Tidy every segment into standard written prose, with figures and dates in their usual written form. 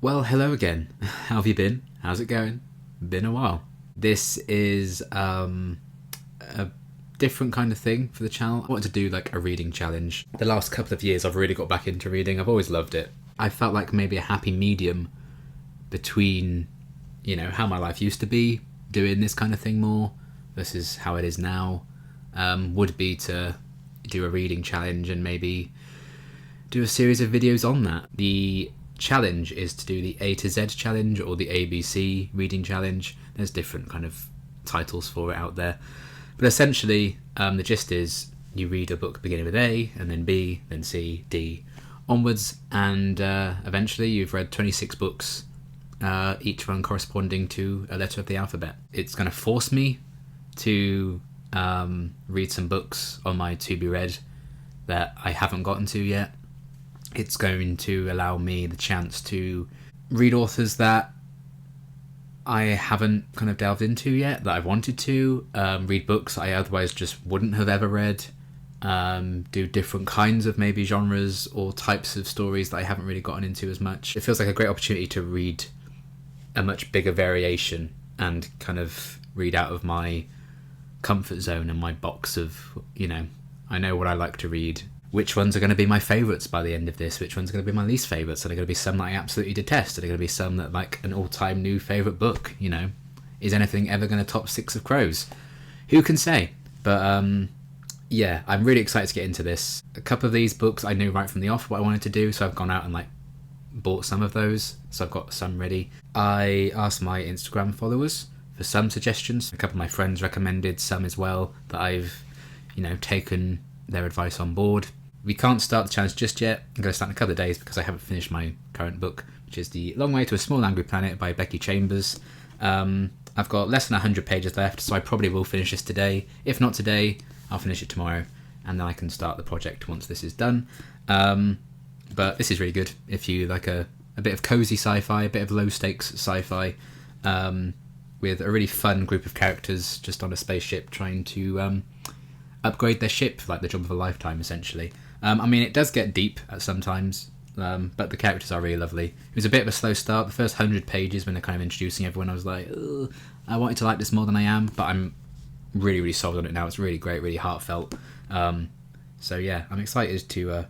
Well, hello again. How have you been? How's it going? Been a while. This is a different kind of thing for the channel. I wanted to do like a reading challenge. The last couple of years I've really got back into reading. I've always loved it. I felt like maybe a happy medium between, how my life used to be, doing this kind of thing more, versus how it is now, would be to do a reading challenge and maybe do a series of videos on that. The challenge is to do the A to Z challenge or the ABC reading challenge. There's different kind of titles for it out there, but essentially the gist is you read a book beginning with A and then B, then C, D, onwards, and eventually you've read 26 books, each one corresponding to a letter of the alphabet. It's going to force me to read some books on my to be read that I haven't gotten to yet. It's going to allow me the chance to read authors that I haven't kind of delved into yet, that I've wanted to, read books I otherwise just wouldn't have ever read, do different kinds of maybe genres or types of stories that I haven't really gotten into as much. It feels like a great opportunity to read a much bigger variation and kind of read out of my comfort zone and my box of, I know what I like to read. Which ones are going to be my favourites by the end of this? Which ones are going to be my least favourites? Are there going to be some that I absolutely detest? Are there going to be some that like an all-time new favourite book? Is anything ever going to top Six of Crows? Who can say? But yeah, I'm really excited to get into this. A couple of these books I knew right from the off what I wanted to do, so I've gone out and bought some of those, so I've got some ready. I asked my Instagram followers for some suggestions. A couple of my friends recommended some as well that I've taken their advice on board. We can't start the challenge just yet. I'm going to start in a couple of days because I haven't finished my current book, which is The Long Way to a Small Angry Planet by Becky Chambers. I've got less than 100 pages left, so I probably will finish this today. If not today, I'll finish it tomorrow, and then I can start the project once this is done. But this is really good if you like a bit of cozy sci-fi, a bit of low-stakes sci-fi, with a really fun group of characters just on a spaceship trying to upgrade their ship, like the job of a lifetime, essentially. It does get deep at some times, but the characters are really lovely. It was a bit of a slow start. The first 100 pages when they're kind of introducing everyone, I was like, ugh, I wanted to like this more than I am, but I'm really, really sold on it now. It's really great, really heartfelt. So yeah, I'm excited to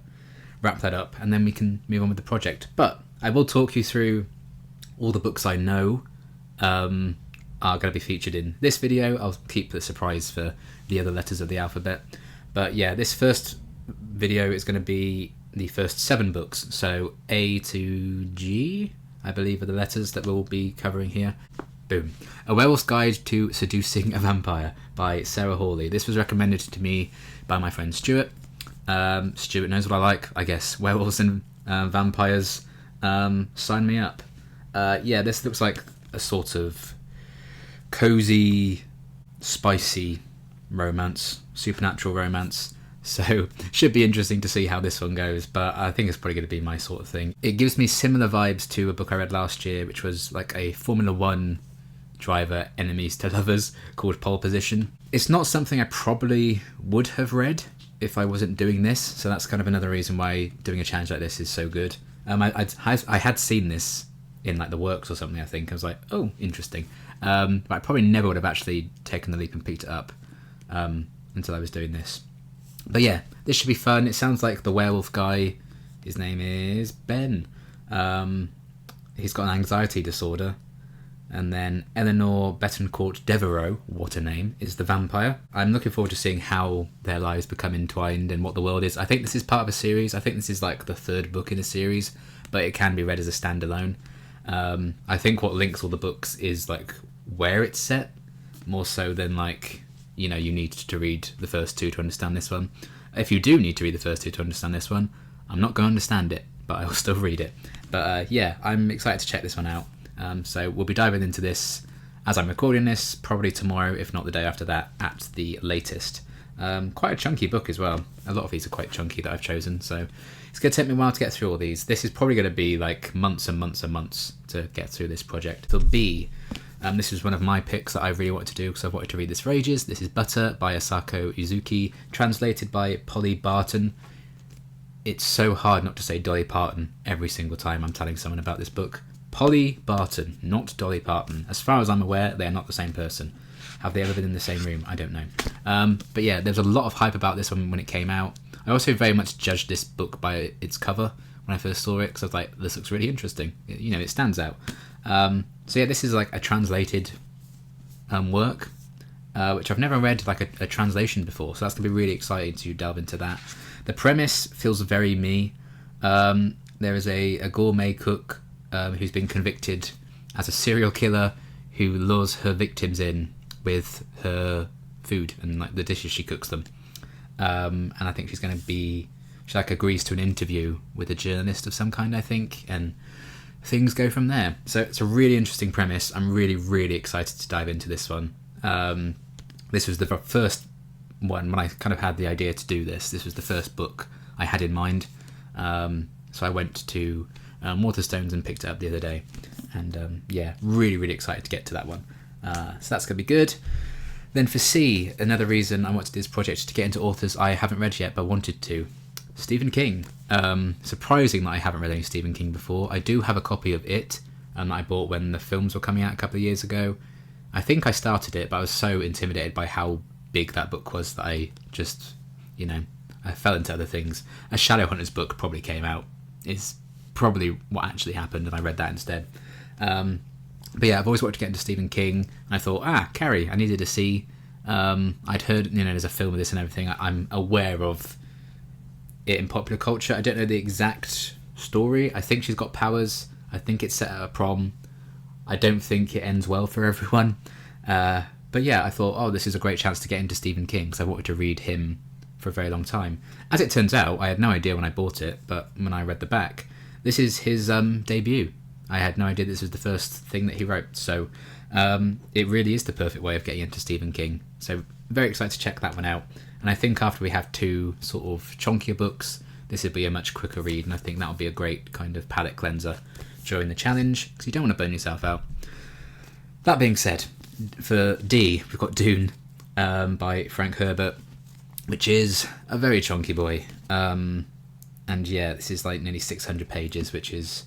wrap that up, and then we can move on with the project. But I will talk you through all the books I know are going to be featured in this video. I'll keep the surprise for the other letters of the alphabet. But yeah, this first video is going to be the first 7 books. So A to G, I believe, are the letters that we'll be covering here. Boom. A Werewolf's Guide to Seducing a Vampire by Sarah Hawley. This was recommended to me by my friend Stuart. Stuart knows what I like, I guess. Werewolves and vampires. Sign me up. Yeah, this looks like a sort of cozy, spicy romance, supernatural romance. So should be interesting to see how this one goes, but I think it's probably going to be my sort of thing. It gives me similar vibes to a book I read last year, which was like a Formula One driver enemies to lovers called Pole Position. It's not something I probably would have read if I wasn't doing this, so that's kind of another reason why doing a challenge like this is so good. I had seen this in like the works or something, I think. I was like, oh, interesting. But I probably never would have actually taken the leap and picked it up until I was doing this. But yeah, this should be fun. It sounds like the werewolf guy, his name is Ben. He's got an anxiety disorder. And then Eleanor Betancourt Devereaux, what a name, is the vampire. I'm looking forward to seeing how their lives become entwined and what the world is. I think this is part of a series. I think this is like the 3rd book in a series, but it can be read as a standalone. I think what links all the books is like where it's set, more so than like, you need to read the first 2 to understand this one. If you do need to read the first 2 to understand this one, I'm not going to understand it, but I will still read it. But yeah, I'm excited to check this one out. So we'll be diving into this as I'm recording this, probably tomorrow, if not the day after that, at the latest. Quite a chunky book as well. A lot of these are quite chunky that I've chosen, so it's going to take me a while to get through all these. This is probably going to be like months and months and months to get through this project. So B, this was one of my picks that I really wanted to do because I've wanted to read this for ages. This is Butter by Asako Uzuki, translated by Polly Barton. It's so hard not to say Dolly Parton every single time I'm telling someone about this book. Polly Barton, not Dolly Parton. As far as I'm aware, they are not the same person. Have they ever been in the same room? I don't know. But yeah, there's a lot of hype about this one when it came out. I also very much judged this book by its cover when I first saw it, because I was like, this looks really interesting. It stands out. So yeah, this is like a translated work, which I've never read like a translation before, so that's going to be really exciting to delve into that. The premise feels very me. There is a gourmet cook who's been convicted as a serial killer who lures her victims in with her food and like the dishes she cooks them. And I think she like agrees to an interview with a journalist of some kind, I think, and things go from there. So it's a really interesting premise. I'm really, really excited to dive into this one. This was the first one when I kind of had the idea to do this. This was the first book I had in mind. So I went to Waterstones and picked it up the other day. And yeah, really, really excited to get to that one. So that's going to be good. Then for C, another reason I wanted this project is to get into authors I haven't read yet but wanted to. Stephen King. Surprising that I haven't read any Stephen King before. I do have a copy of It that I bought when the films were coming out a couple of years ago. I think I started it, but I was so intimidated by how big that book was that I just, I fell into other things. A Shadowhunters book probably came out. Is probably what actually happened, and I read that instead. But yeah, I've always wanted to get into Stephen King, and I thought, Carrie, I needed to see. I'd heard, there's a film of this and everything. I'm aware of it in popular culture. I don't know the exact story. I think she's got powers. I think it's set at a prom. I don't think it ends well for everyone. But yeah, I thought, this is a great chance to get into Stephen King, because I wanted to read him for a very long time. As it turns out, I had no idea when I bought it, but when I read the back, this is his debut. I had no idea this was the first thing that he wrote. So it really is the perfect way of getting into Stephen King. So very excited to check that one out. And I think after we have two sort of chunkier books, this will be a much quicker read, and I think that'll be a great kind of palate cleanser during the challenge, because you don't want to burn yourself out. That being said, for D, we've got Dune by Frank Herbert, which is a very chunky boy. And yeah, this is like nearly 600 pages, which is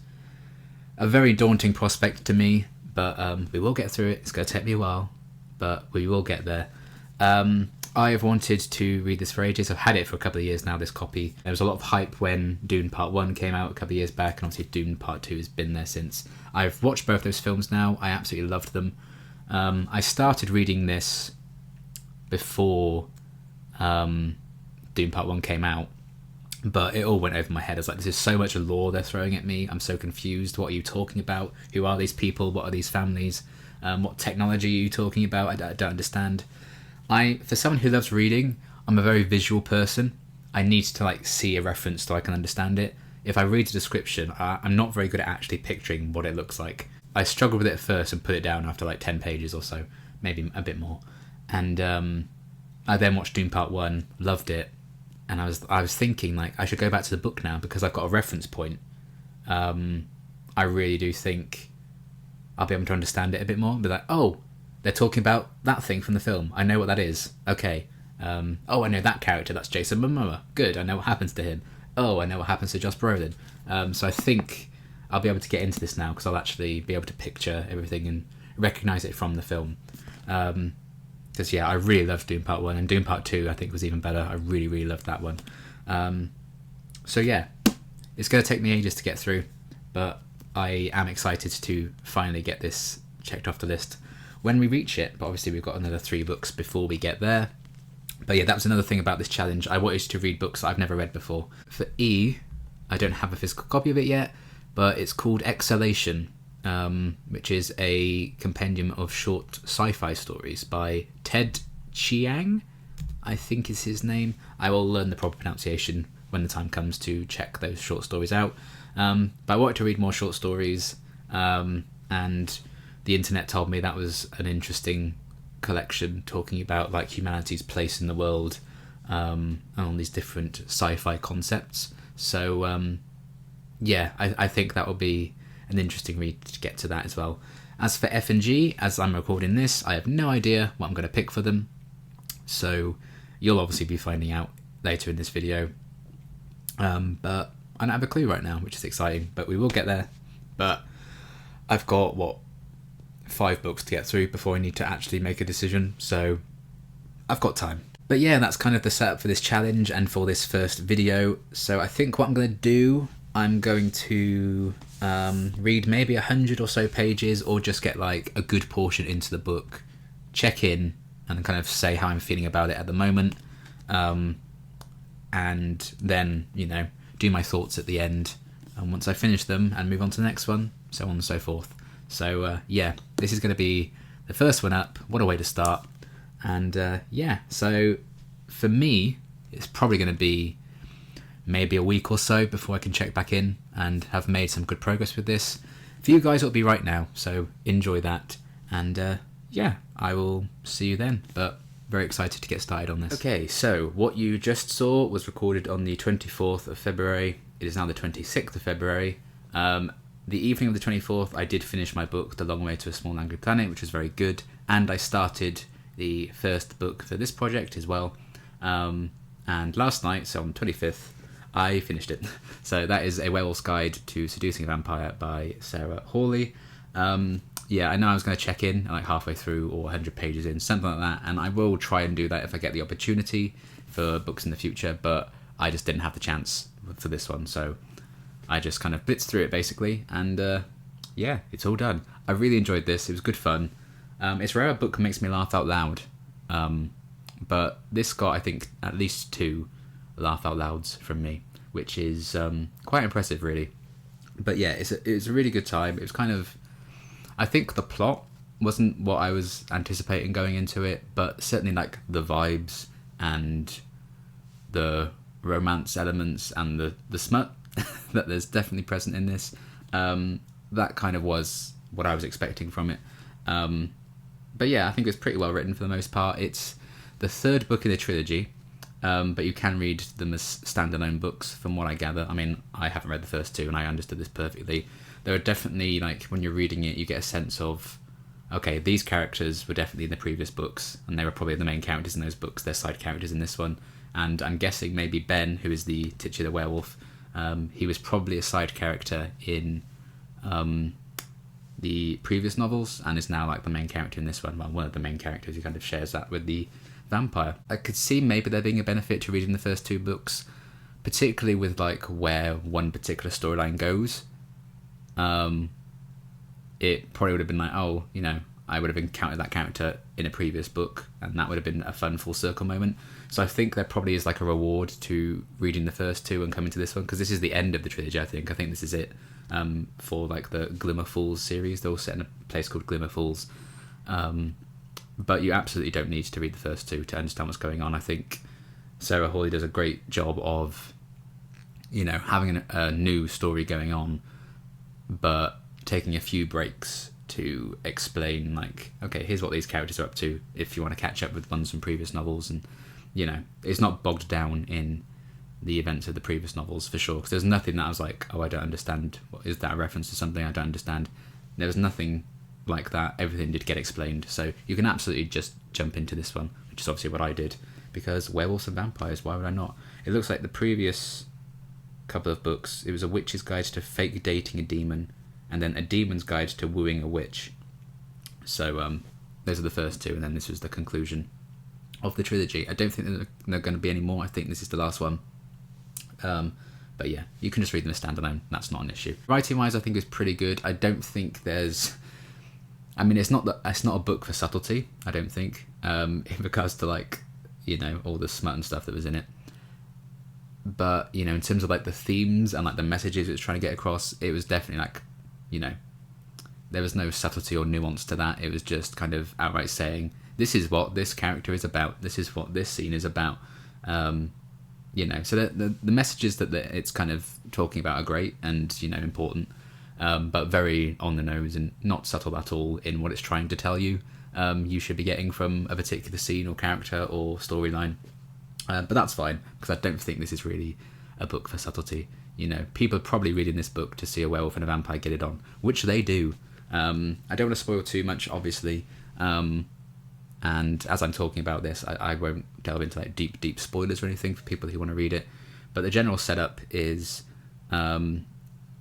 a very daunting prospect to me, but we will get through it. It's going to take me a while, but we will get there. I've wanted to read this for ages. I've had it for a couple of years now, this copy. There was a lot of hype when Dune Part 1 came out a couple of years back, and obviously Dune Part 2 has been there since. I've watched both those films now. I absolutely loved them. I started reading this before Dune Part 1 came out, but it all went over my head. I was like, this is so much lore they're throwing at me. I'm so confused. What are you talking about? Who are these people? What are these families? What technology are you talking about? I don't understand. For someone who loves reading, I'm a very visual person. I need to see a reference so I can understand it. If I read the description, I'm not very good at actually picturing what it looks like. I struggled with it at first and put it down after 10 pages or so, maybe a bit more. And I then watched Dune Part 1, loved it, and I was thinking I should go back to the book now because I've got a reference point. I really do think I'll be able to understand it a bit more. Be like, they're talking about that thing from the film. I know what that is. Okay. I know that character. That's Jason Momoa. Good. I know what happens to him. I know what happens to Josh Brolin. So I think I'll be able to get into this now because I'll actually be able to picture everything and recognise it from the film. Because I really loved Dune Part 1, and Dune Part 2 I think was even better. I really, really loved that one. So yeah, it's going to take me ages to get through, but I am excited to finally get this checked off the list when we reach it. But obviously we've got another 3 books before we get there. But yeah, that was another thing about this challenge. I wanted to read books that I've never read before. For E, I don't have a physical copy of it yet, but it's called Exhalation, which is a compendium of short sci-fi stories by Ted Chiang, I think is his name. I will learn the proper pronunciation when the time comes to check those short stories out. But I wanted to read more short stories, and the internet told me that was an interesting collection talking about humanity's place in the world, and all these different sci-fi concepts. So I think that will be an interesting read to get to that as well. As for F and G, as I'm recording this, I have no idea what I'm going to pick for them, so you'll obviously be finding out later in this video. But I don't have a clue right now, which is exciting, but we will get there. But I've got, 5 books to get through before I need to actually make a decision, so I've got time. But yeah, that's kind of the setup for this challenge and for this first video. So I think what I'm going to do, I'm going to read maybe 100 or so pages, or just get like a good portion into the book, check in, and kind of say how I'm feeling about it at the moment. And then, do my thoughts at the end. And once I finish them, and move on to the next one, so on and so forth. So yeah, this is going to be the first one up. What a way to start. And yeah, so for me, it's probably going to be maybe a week or so before I can check back in and have made some good progress with this. For you guys, it'll be right now, so enjoy that. And yeah, I will see you then, but very excited to get started on this. Okay, so what you just saw was recorded on the 24th of February. It is now the 26th of February. The evening of the 24th, I did finish my book, The Long Way to a Small Angry Planet, which was very good, and I started the first book for this project as well. And last night, so on the 25th, I finished it. So that is A Werewolf's Guide to Seducing a Vampire by Sarah Hawley. Yeah, I know I was going to check in like halfway through or 100 pages in, something like that, and I will try and do that if I get the opportunity for books in the future, but I just didn't have the chance for this one, so I just kind of blitzed through it basically, and yeah, it's all done. I really enjoyed this, it was good fun. It's rare a book makes me laugh out loud, but this got, I think, at least 2 laugh out louds from me, which is quite impressive really. But yeah, it's a really good time. It was kind of, I think the plot wasn't what I was anticipating going into it, but certainly like the vibes and the romance elements and the smut that there's definitely present in this, that kind of was what I was expecting from it. But yeah, I think it's pretty well written for the most part. It's the 3rd book in the trilogy, but you can read them as standalone books from what I gather. I mean, I haven't read the first 2 and I understood this perfectly. There are definitely, like, when you're reading it, you get a sense of, okay, these characters were definitely in the previous books, and they were probably the main characters in those books. They're side characters in this one. And I'm guessing maybe Ben, who is the titular werewolf, he was probably a side character in the previous novels, and is now like the main character in this one. Well, one of the main characters. He kind of shares that with the vampire. I could see maybe there being a benefit to reading the first 2 books, particularly with like where one particular storyline goes. It probably would have been like, oh, I would have encountered that character in a previous book, and that would have been a fun full circle moment. So I think there probably is like a reward to reading the first 2 and coming to this one, because this is the end of the trilogy. I think this is it, for like the Glimmer Falls series. They're all set in a place called Glimmer Falls. But you absolutely don't need to read the first 2 to understand what's going on. I think Sarah Hawley does a great job of, having a new story going on, but taking a few breaks to explain, like, okay, here's what these characters are up to, if you want to catch up with ones from previous novels. And, it's not bogged down in the events of the previous novels, for sure, because there's nothing that I was like, oh, I don't understand. What is that a reference to something I don't understand? There was nothing like that. Everything did get explained, so you can absolutely just jump into this one, which is obviously what I did, because werewolves and vampires, why would I not? It looks like the previous couple of books, it was a witch's guide to fake dating a demon, and then a demon's guide to wooing a witch. So those are the first 2, and then this was the conclusion of the trilogy. I don't think there are going to be any more. I think this is the last one. But yeah, you can just read them as standalone. That's not an issue. Writing wise, I think is pretty good. I don't think there's, I mean, it's not a book for subtlety, I don't think, in regards to like, all the smut and stuff that was in it. But, in terms of like the themes and like the messages it's trying to get across, it was definitely like, there was no subtlety or nuance to that. It was just kind of outright saying, this is what this character is about. This is what this scene is about. So the messages that it's kind of talking about are great and, important, but very on the nose and not subtle at all in what it's trying to tell you. You should be getting from a particular scene or character or storyline. But that's fine, because I don't think this is really a book for subtlety. People are probably reading this book to see a werewolf and a vampire get it on, which they do. I don't want to spoil too much, obviously. And as I'm talking about this, I won't delve into like deep spoilers or anything for people who want to read it. But the general setup is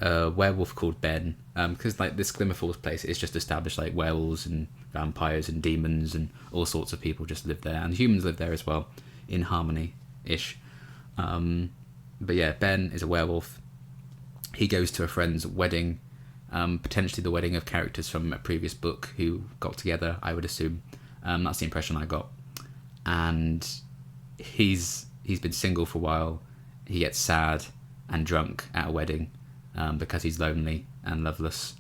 a werewolf called Ben, because like this Glimmer Falls place is just established like werewolves and vampires and demons and all sorts of people just live there, and humans live there as well, in harmony-ish. But yeah, Ben is a werewolf. He goes to a friend's wedding, potentially the wedding of characters from a previous book who got together, I would assume. That's the impression I got. And he's been single for a while. He gets sad and drunk at a wedding because he's lonely and loveless.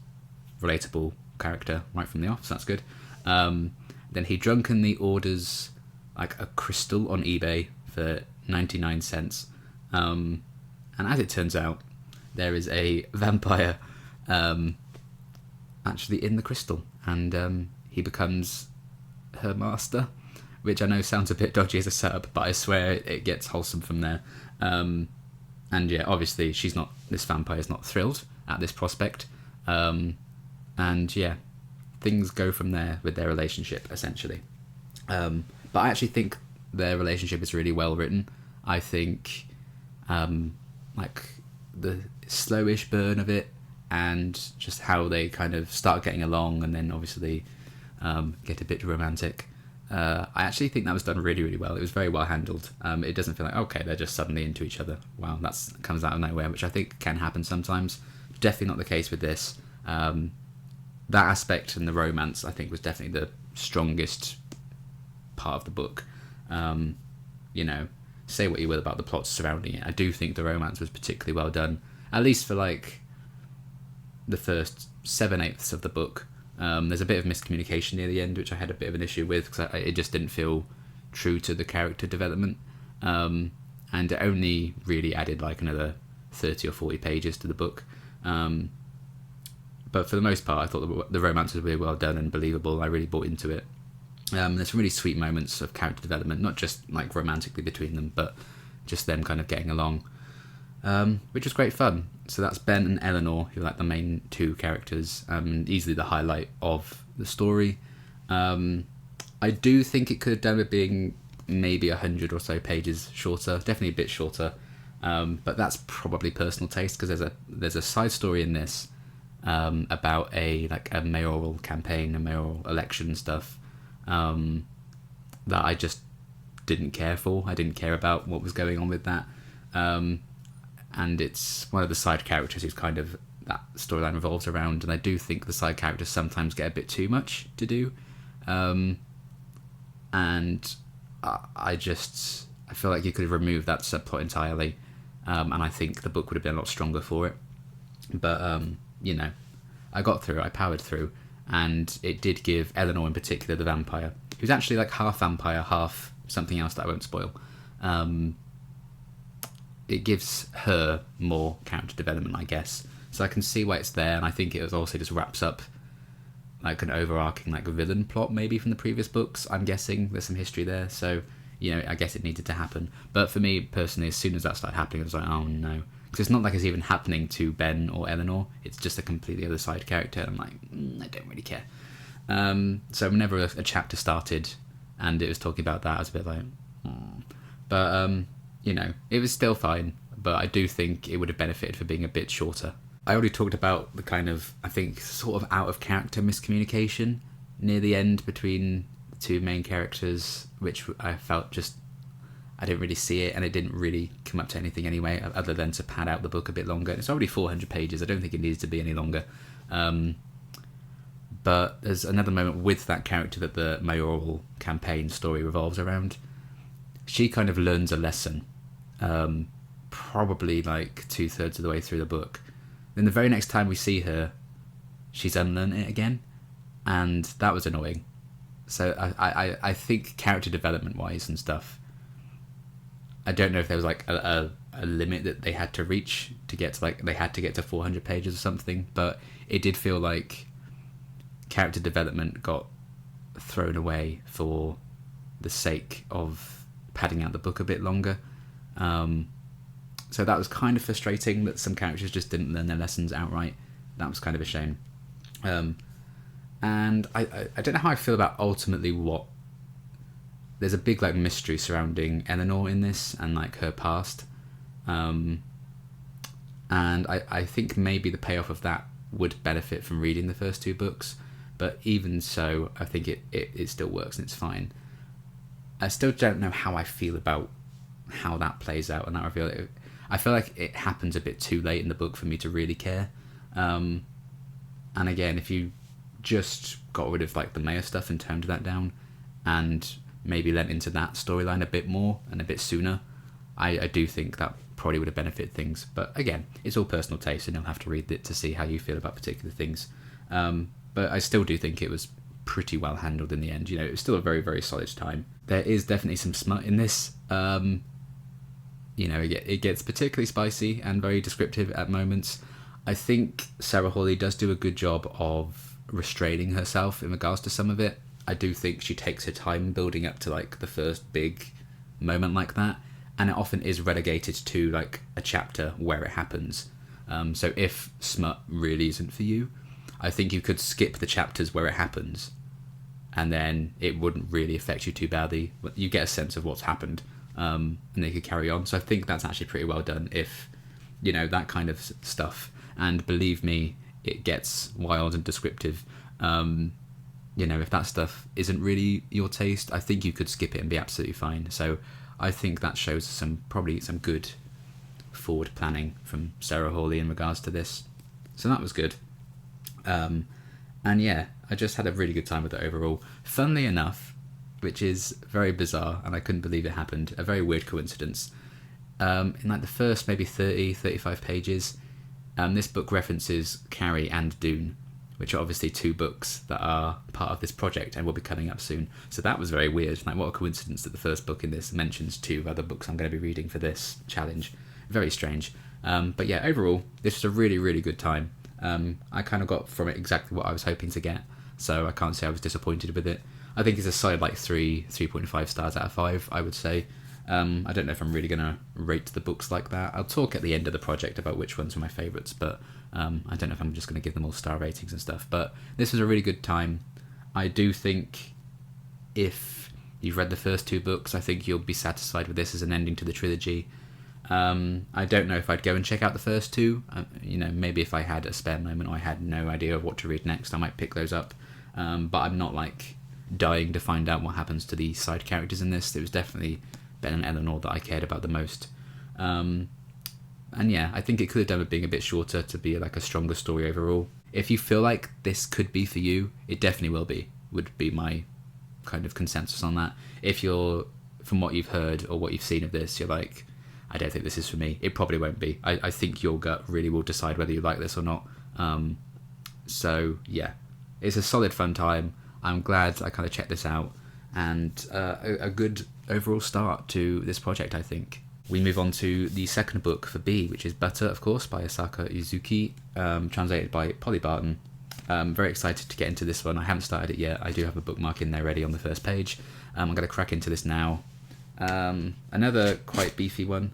Relatable character right from the off, so that's good. Then he drunkenly orders like a crystal on eBay for 99 cents. And as it turns out, there is a vampire actually in the crystal, and he becomes her master, which I know sounds a bit dodgy as a setup, but I swear it gets wholesome from there. And yeah, obviously this vampire is not thrilled at this prospect. And yeah, things go from there with their relationship, essentially. But I actually think their relationship is really well written. I think like the slowish burn of it, and just how they kind of start getting along, and then obviously get a bit romantic. I actually think that was done really, really well. It was very well handled. It doesn't feel like, okay, they're just suddenly into each other. Wow, that comes out of nowhere, which I think can happen sometimes. Definitely not the case with this. That aspect and the romance, I think, was definitely the strongest part of the book. You know, say what you will about the plots surrounding it, I do think the romance was particularly well done, at least for like the first 7/8 of the book. There's a bit of miscommunication near the end, which I had a bit of an issue with, because it just didn't feel true to the character development, and it only really added like another 30 or 40 pages to the book. But for the most part, I thought the romance was really well done and believable. I really bought into it. There's some really sweet moments of character development, not just like romantically between them, but just them kind of getting along, which was great fun. So that's Ben and Eleanor, who are like the main two characters, easily the highlight of the story. I do think it could have done with being maybe 100 or so pages shorter, definitely a bit shorter, but that's probably personal taste, because there's a side story in this about a mayoral campaign, a mayoral election stuff, that I just didn't care for. I didn't care about what was going on with that. And it's one of the side characters who's kind of that storyline revolves around, and I do think the side characters sometimes get a bit too much to do. And I feel like you could have removed that subplot entirely, and I think the book would have been a lot stronger for it. But, you know, I got through it, I powered through, and it did give Eleanor in particular, the vampire, who's actually like half vampire, half something else that I won't spoil, it gives her more character development, I guess. So I can see why it's there, and I think it also just wraps up like an overarching like villain plot maybe from the previous books. I'm guessing there's some history there, so you know, I guess it needed to happen. But for me personally, as soon as that started happening, I was like, oh no, because it's not like it's even happening to Ben or Eleanor. It's just a completely other side character. I'm like, I don't really care. So whenever a chapter started and it was talking about that, I was a bit like, but you know, it was still fine. But I do think it would have benefited for being a bit shorter. I already talked about the kind of, I think, sort of out of character miscommunication near the end between the two main characters, which I felt just, I didn't really see it, and it didn't really come up to anything anyway, other than to pad out the book a bit longer. It's already 400 pages. I don't think it needs to be any longer. But there's another moment with that character that the mayoral campaign story revolves around. She kind of learns a lesson, probably like 2/3 of the way through the book. Then the very next time we see her, she's unlearned it again, and that was annoying. So I think character development wise and stuff, I don't know if there was like a limit that they had to reach to get to, like, they had to get to 400 pages or something, but it did feel like character development got thrown away for the sake of padding out the book a bit longer. So that was kind of frustrating, that some characters just didn't learn their lessons outright. That was kind of a shame. And I don't know how I feel about ultimately what... There's a big like mystery surrounding Eleanor in this, and like her past. And I think maybe the payoff of that would benefit from reading the first two books, but even so, I think it still works and it's fine. I still don't know how I feel about how that plays out and that reveal. I feel like it happens a bit too late in the book for me to really care. And again, if you just got rid of like the mayor stuff and toned that down, and maybe lent into that storyline a bit more and a bit sooner, I do think that probably would have benefited things. But again, it's all personal taste, and you'll have to read it to see how you feel about particular things. But I still do think it was pretty well handled in the end. You know, it was still a very, very solid time. There is definitely some smut in this. You know, it gets particularly spicy and very descriptive at moments. I think Sarah Hawley does do a good job of restraining herself in regards to some of it. I do think she takes her time building up to like the first big moment like that, and it often is relegated to like a chapter where it happens. So if smut really isn't for you, I think you could skip the chapters where it happens, and then it wouldn't really affect you too badly. You get a sense of what's happened, and they could carry on. So I think that's actually pretty well done if, you know, that kind of stuff. And believe me, it gets wild and descriptive. You know, if that stuff isn't really your taste, I think you could skip it and be absolutely fine. So I think that shows probably some good forward planning from Sarah Hawley in regards to this. So that was good. And yeah, I just had a really good time with it overall. Funnily enough, which is very bizarre, and I couldn't believe it happened, a very weird coincidence. In like the first maybe 35 pages, this book references Carrie and Dune, which are obviously two books that are part of this project and will be coming up soon. So that was very weird. Like, what a coincidence that the first book in this mentions two other books I'm going to be reading for this challenge. Very strange. But yeah, overall, this was a really, really good time. I kind of got from it exactly what I was hoping to get, so I can't say I was disappointed with it. I think it's a solid like 3.5 stars out of 5, I would say. I don't know if I'm really going to rate the books like that. I'll talk at the end of the project about which ones are my favourites, but I don't know if I'm just going to give them all star ratings and stuff. But this was a really good time. I do think if you've read the first two books, I think you'll be satisfied with this as an ending to the trilogy. I don't know if I'd go and check out the first two. You know, maybe if I had a spare moment or I had no idea of what to read next, I might pick those up. But I'm not like dying to find out what happens to the side characters in this. It was definitely Ben and Eleanor that I cared about the most. And yeah, I think it could have done with being a bit shorter to be like a stronger story overall. If you feel like this could be for you, it definitely will be, would be my kind of consensus on that. If you're, from what you've heard or what you've seen of this, you're like, I don't think this is for me, it probably won't be. I think your gut really will decide whether you like this or not. So yeah, it's a solid fun time. I'm glad I kind of checked this out, and a good overall start to this project, I think. We move on to the second book for B, which is Butter, of course, by Asaka Izuki, translated by Polly Barton. Very excited to get into this one. I haven't started it yet. I do have a bookmark in there ready on the first page. I'm going to crack into this now. Another quite beefy one.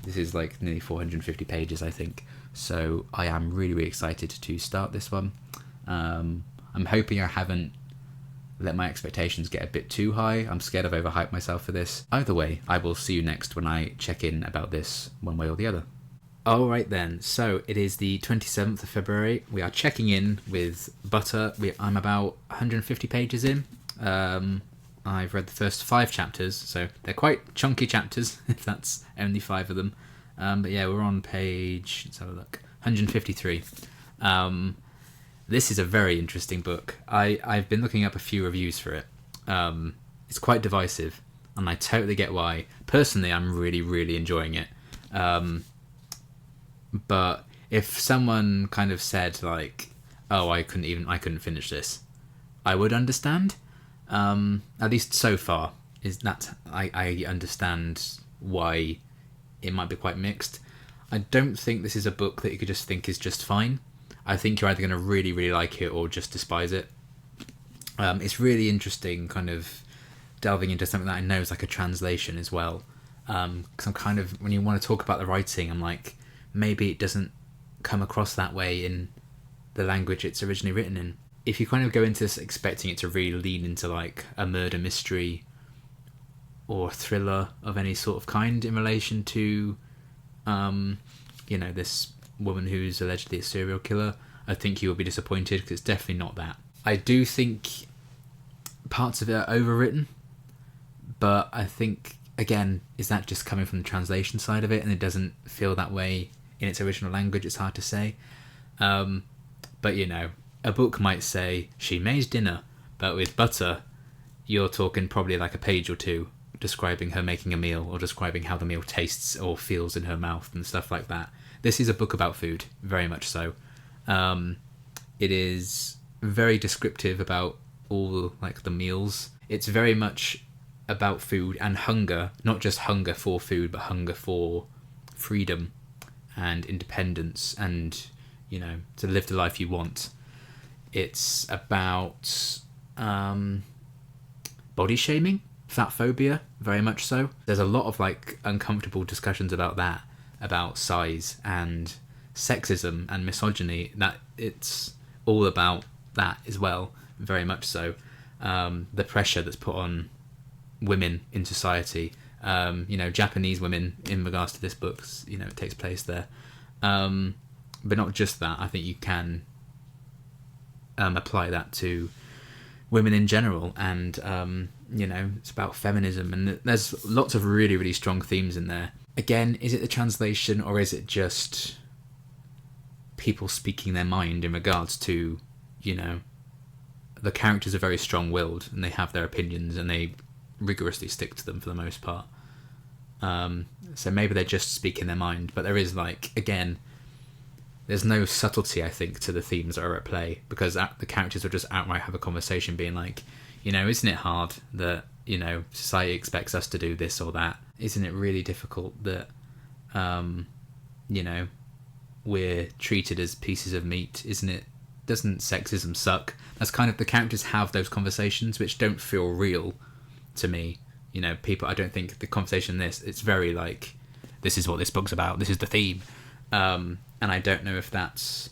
This is like nearly 450 pages, I think. So I am really, really excited to start this one. I'm hoping I haven't let my expectations get a bit too high. I'm scared I've overhyped myself for this. Either way, I will see you next when I check in about this one way or the other. Alright then, so it is the 27th of February. We are checking in with Butter. I'm about 150 pages in. I've read the first 5 chapters, so they're quite chunky chapters, if that's only 5 of them. But yeah, we're on page, let's have a look, 153. This is a very interesting book. I've been looking up a few reviews for it. It's quite divisive, and I totally get why. Personally, I'm really, really enjoying it. But if someone kind of said like, "Oh, I couldn't finish this," I would understand. At least so far, is that I understand why it might be quite mixed. I don't think this is a book that you could just think is just fine. I think you're either going to really, really like it or just despise it. It's really interesting kind of delving into something that I know is like a translation as well. Because I'm kind of, when you want to talk about the writing, I'm like, maybe it doesn't come across that way in the language it's originally written in. If you kind of go into this expecting it to really lean into like a murder mystery or thriller of any sort of kind in relation to, this woman who's allegedly a serial killer, I think you will be disappointed, because it's definitely not that. I do think parts of it are overwritten, but I think, again, is that just coming from the translation side of it, and it doesn't feel that way in its original language? It's hard to say. But a book might say she made dinner, but with butter, you're talking probably like a page or two describing her making a meal, or describing how the meal tastes or feels in her mouth and stuff like that. This is a book about food, very much so. It is very descriptive about all like the meals. It's very much about food and hunger, not just hunger for food, but hunger for freedom and independence, and to live the life you want. It's about body shaming, fat phobia, very much so. There's a lot of like uncomfortable discussions about that, about size and sexism and misogyny, that it's all about that as well, very much so. The pressure that's put on women in society, Japanese women in regards to this book, it takes place there. But not just that, I think you can apply that to women in general, and it's about feminism, and there's lots of really, really strong themes in there. Again, is it the translation, or is it just people speaking their mind in regards to, the characters are very strong-willed, and they have their opinions, and they rigorously stick to them for the most part. So maybe they're just speaking their mind, but there is, again, there's no subtlety, I think, to the themes that are at play, because the characters will just outright have a conversation being like, isn't it hard that, society expects us to do this or that? Isn't it really difficult that, we're treated as pieces of meat? Doesn't sexism suck? That's kind of, the characters have those conversations which don't feel real to me. People, I don't think the conversation it's very like, this is what this book's about, this is the theme. And I don't know if that's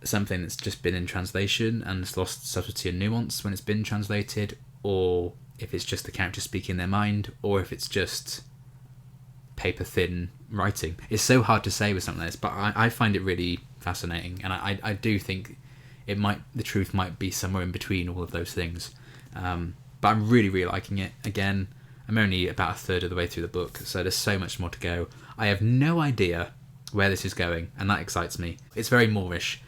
something that's just been in translation and it's lost subtlety and nuance when it's been translated, or if it's just the characters speaking their mind, or if it's just paper thin writing. It's so hard to say with something like this, but I find it really fascinating, and I do think the truth might be somewhere in between all of those things. But I'm really, really liking it. Again, I'm only about a third of the way through the book, so there's so much more to go. I have no idea where this is going, and that excites me. It's very Moorish,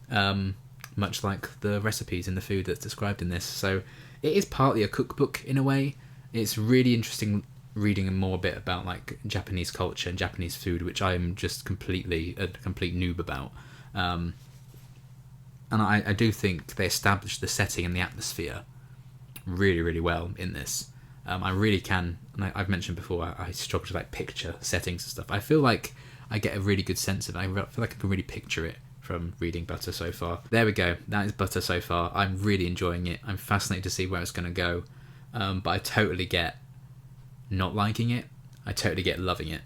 much like the recipes in the food that's described in this. So it is partly a cookbook in a way. It's really interesting reading more a bit about Japanese culture and Japanese food, which I'm just a complete noob about. And I do think they established the setting and the atmosphere really, really well in this. I really can, and I've mentioned before, I struggle to picture settings and stuff. I feel like I get a really good sense of it. I feel like I can really picture it from reading Butter so far. There we go. That is Butter so far. I'm really enjoying it. I'm fascinated to see where it's going to go. But I totally get not liking it. I totally get loving it.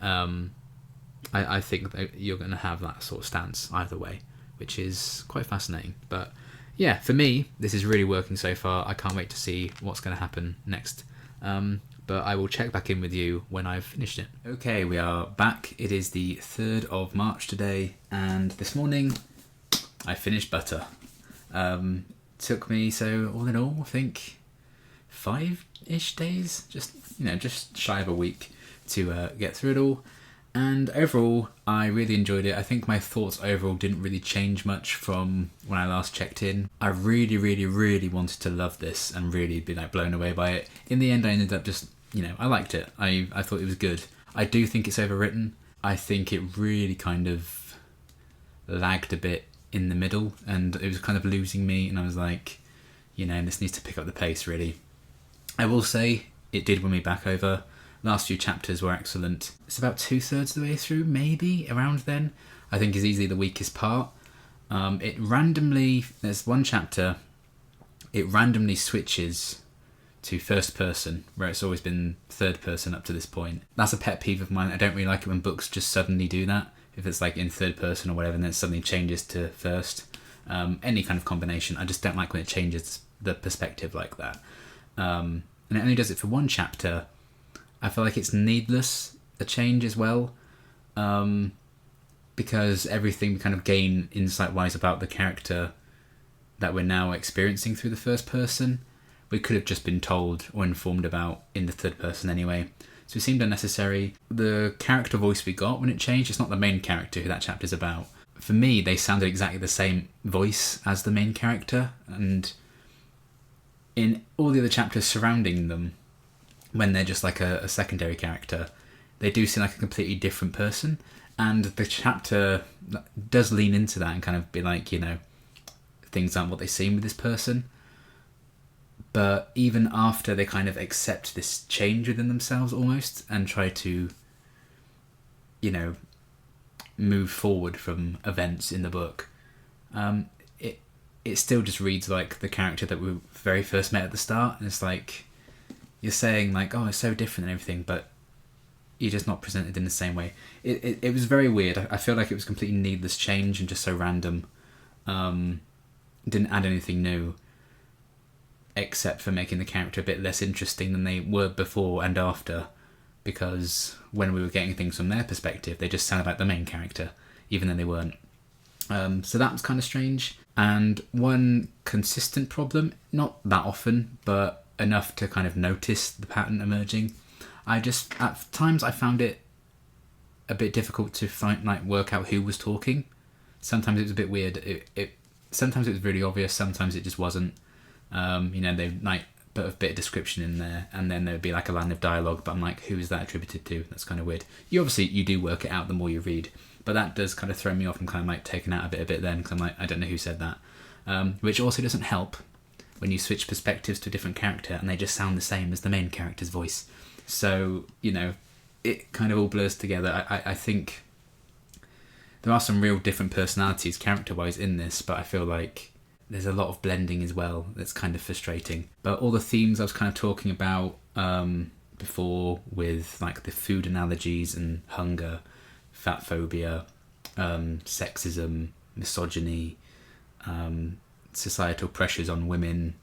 I think that you're going to have that sort of stance either way, which is quite fascinating. But yeah, for me, this is really working so far. I can't wait to see what's going to happen next. But I will check back in with you when I've finished it. Okay, we are back. It is the 3rd of March today, and this morning I finished Butter. Took me, so all in all, I think 5-ish days, just shy of a week to get through it all. And overall, I really enjoyed it. I think my thoughts overall didn't really change much from when I last checked in. I really, really, really wanted to love this and really be blown away by it. In the end, I ended up just, I liked it. I thought it was good. I do think it's overwritten. I think it really kind of lagged a bit in the middle, and it was kind of losing me, and I was like, this needs to pick up the pace, really. I will say, it did win me back over. Last few chapters were excellent. It's about 2/3 of the way through, maybe, around then. I think is easily the weakest part. There's one chapter, it randomly switches to first person, where it's always been third person up to this point. That's a pet peeve of mine. I don't really like it when books just suddenly do that. If it's in third person or whatever, and then it suddenly changes to first. Any kind of combination. I just don't like when it changes the perspective like that. And it only does it for one chapter. I feel like it's needless, a change as well. because everything we kind of gain insight-wise about the character that we're now experiencing through the first person, we could have just been told or informed about in the third person anyway. So it seemed unnecessary. The character voice we got when it changed, it's not the main character who that chapter's about. For me, they sounded exactly the same voice as the main character, and in all the other chapters surrounding them, when they're just like a secondary character, they do seem like a completely different person. And the chapter does lean into that and kind of be like, you know, things aren't what they seem with this person. But even after they kind of accept this change within themselves almost and try to, you know, move forward from events in the book, it still just reads like the character that we very first met at the start. And it's like, you're saying like, oh, it's so different and everything, but you're just not presented in the same way. It was very weird. I feel like it was completely needless change and just so random. Didn't add anything new, except for making the character a bit less interesting than they were before and after, because when we were getting things from their perspective, they just sounded like the main character, even though they weren't. So that was kind of strange. And one consistent problem, not that often, but enough to kind of notice the pattern emerging. At times I found it a bit difficult to work out who was talking. Sometimes it was a bit weird. Sometimes it was really obvious, sometimes it just wasn't. They put a bit of description in there, and then there would be like a line of dialogue, but I'm like, who is that attributed to? That's kind of weird. You do work it out the more you read, but that does kind of throw me off and kind of like taken out a bit then, because I'm like, I don't know who said that. Which also doesn't help when you switch perspectives to a different character and they just sound the same as the main character's voice. So, it kind of all blurs together. I think there are some real different personalities character-wise in this, but I feel like there's a lot of blending as well that's kind of frustrating. But all the themes I was kind of talking about before, with like the food analogies and hunger, fat phobia, sexism, misogyny, societal pressures on women,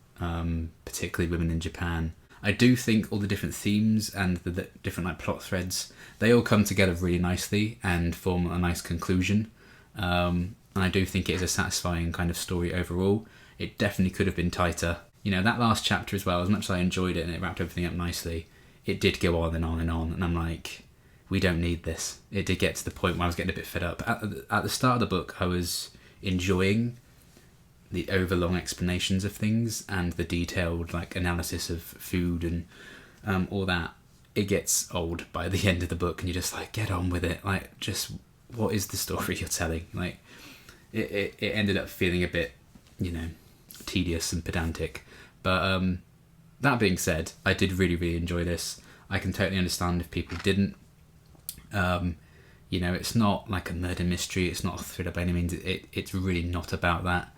particularly women in Japan. I do think all the different themes and the different plot threads, they all come together really nicely and form a nice conclusion. And I do think it is a satisfying kind of story overall. It definitely could have been tighter. That last chapter as well, as much as I enjoyed it and it wrapped everything up nicely, it did go on and on and on. And I'm like, we don't need this. It did get to the point where I was getting a bit fed up. At the start of the book, I was enjoying the overlong explanations of things and the detailed analysis of food and all that. It gets old by the end of the book and you're just like, get on with it. Just what is the story you're telling? It ended up feeling a bit, tedious and pedantic. But that being said, I did really, really enjoy this. I can totally understand if people didn't. It's not like a murder mystery. It's not a thriller by any means. It's really not about that.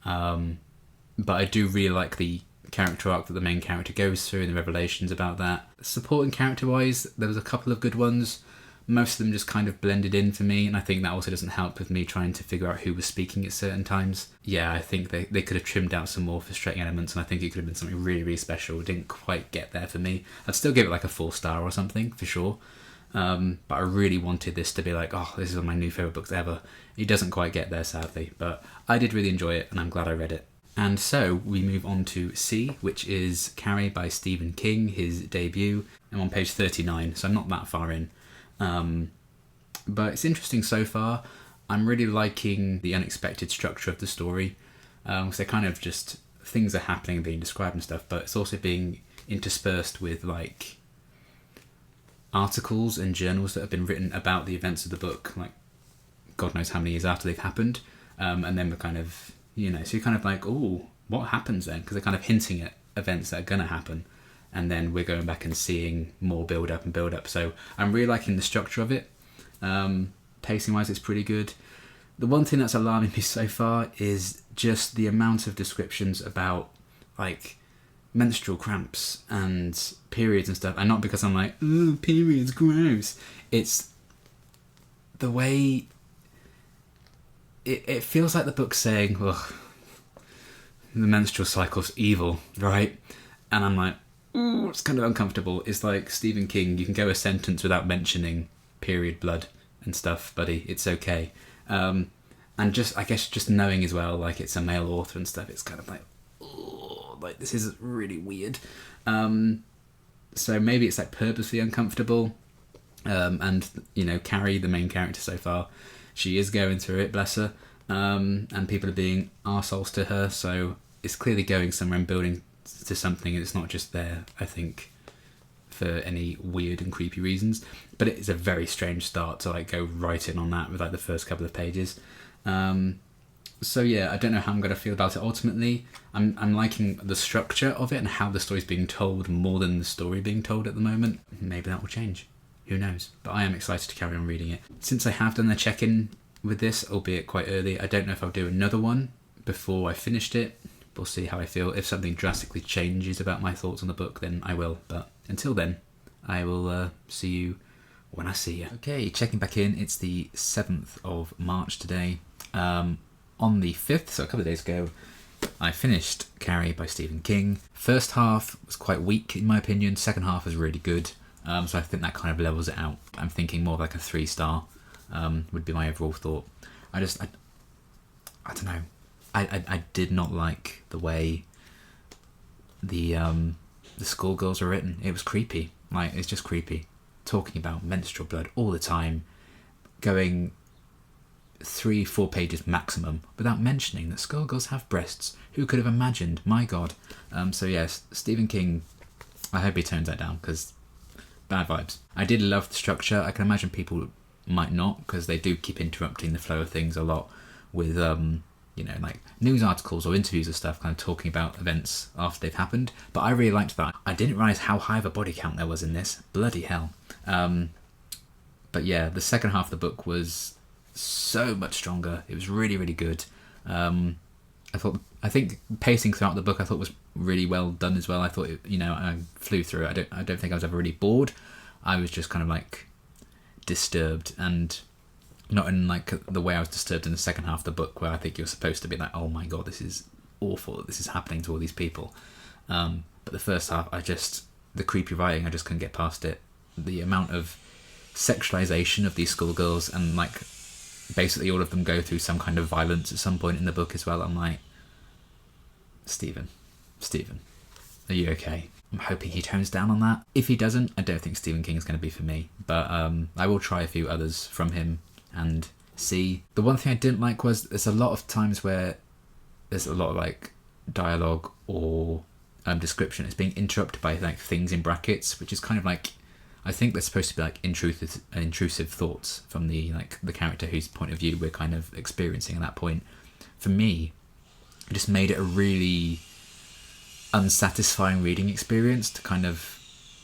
But I do really like the character arc that the main character goes through and the revelations about that. Supporting character-wise, there was a couple of good ones. Most of them just kind of blended in for me, and I think that also doesn't help with me trying to figure out who was speaking at certain times. Yeah, I think they could have trimmed out some more frustrating elements, and I think it could have been something really, really special. It didn't quite get there for me. I'd still give it a 4-star or something, for sure. But I really wanted this to be this is one of my new favourite books ever. It doesn't quite get there, sadly, but I did really enjoy it, and I'm glad I read it. And so we move on to C, which is Carrie by Stephen King, his debut. I'm on page 39, so I'm not that far in. But it's interesting so far. I'm really liking the unexpected structure of the story. So kind of just things are happening and being described and stuff, but it's also being interspersed with articles and journals that have been written about the events of the book, God knows how many years after they've happened. And then we're kind of, so you're kind of oh, what happens then? Because they're kind of hinting at events that are going to happen. And then we're going back and seeing more build up. So I'm really liking the structure of it. Pacing wise, it's pretty good. The one thing that's alarming me so far is just the amount of descriptions about menstrual cramps and periods and stuff. And not because I'm ooh, periods, gross. It's the way it feels like the book's saying, ugh, the menstrual cycle's evil, right? And I'm ooh, it's kind of uncomfortable. It's like Stephen King, you can go a sentence without mentioning period blood, and stuff, buddy. It's okay. And just, I guess, just knowing as well, like, it's a male author and stuff, it's kind of like, oh, like, this is really weird. So maybe it's like purposely uncomfortable. And, you know, Carrie, the main character so far, she is going through it, bless her. And people are being arseholes to her, so it's clearly going somewhere and building to something. It's not just there, I think, for any weird and creepy reasons. But it is a very strange start to like go right in on that with like the first couple of pages. So yeah, I don't know how I'm going to feel about it ultimately. I'm liking the structure of it and how the story's being told more than the story being told at the moment. Maybe that will change. Who knows? But I am excited to carry on reading it. Since I have done the check-in with this, albeit quite early, I don't know if I'll do another one before I finished it. We'll see how I feel. If something drastically changes about my thoughts on the book, then I will. But until then, I will see you when I see you. Okay, checking back in. It's the 7th of March today. On the 5th, so a couple of days ago, I finished Carrie by Stephen King. First half was quite weak in my opinion. Second half was really good. So I think that kind of levels it out. I'm thinking more of like a 3-star would be my overall thought. I don't know. I did not like the way the schoolgirls are written. It was creepy. Like, it's just creepy. Talking about menstrual blood all the time, going 3-4 pages maximum without mentioning that schoolgirls have breasts. Who could have imagined? My God. So yes, Stephen King, I hope he turns that down, because bad vibes. I did love the structure. I can imagine people might not, because they do keep interrupting the flow of things a lot with you know, like news articles or interviews or stuff, kind of talking about events after they've happened. But I really liked that. I didn't realise how high of a body count there was in this. Bloody hell. But yeah, the second half of the book was so much stronger. It was really, really good. I think pacing throughout the book I thought was really well done as well. I thought, you know, I flew through it. I don't think I was ever really bored. I was just kind of like disturbed, and not in like the way I was disturbed in the second half of the book, where I think you're supposed to be like, oh my God, this is awful that this is happening to all these people. But the first half, the creepy writing, I just couldn't get past it. The amount of sexualization of these schoolgirls, and like basically all of them go through some kind of violence at some point in the book as well. I'm like, Stephen, are you okay? I'm hoping he tones down on that. If he doesn't, I don't think Stephen King is going to be for me. But I will try a few others from him and see. The one thing I didn't like was there's a lot of times where there's a lot of like dialogue or description. It's being interrupted by like things in brackets, which is kind of like, I think they're supposed to be like intrusive thoughts from the character whose point of view we're kind of experiencing at that point. For me, it just made it a really unsatisfying reading experience to kind of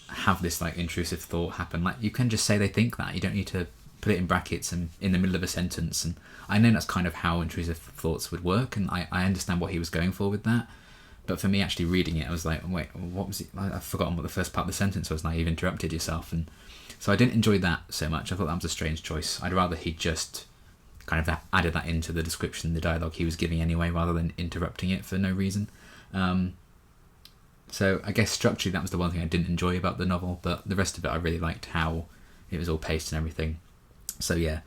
have this like intrusive thought happen. Like, you can just say they think that. You don't need to put it in brackets and in the middle of a sentence. And I know that's kind of how intrusive thoughts would work, and I understand what he was going for with that. But for me, actually reading it, I was like, wait, what was it? I've forgotten what the first part of the sentence was, and you've interrupted yourself. And so I didn't enjoy that so much. I thought that was a strange choice. I'd rather he just kind of added that into the description, the dialogue he was giving anyway, rather than interrupting it for no reason. So I guess structurally that was the one thing I didn't enjoy about the novel, but the rest of it I really liked how it was all paced and everything. So yeah,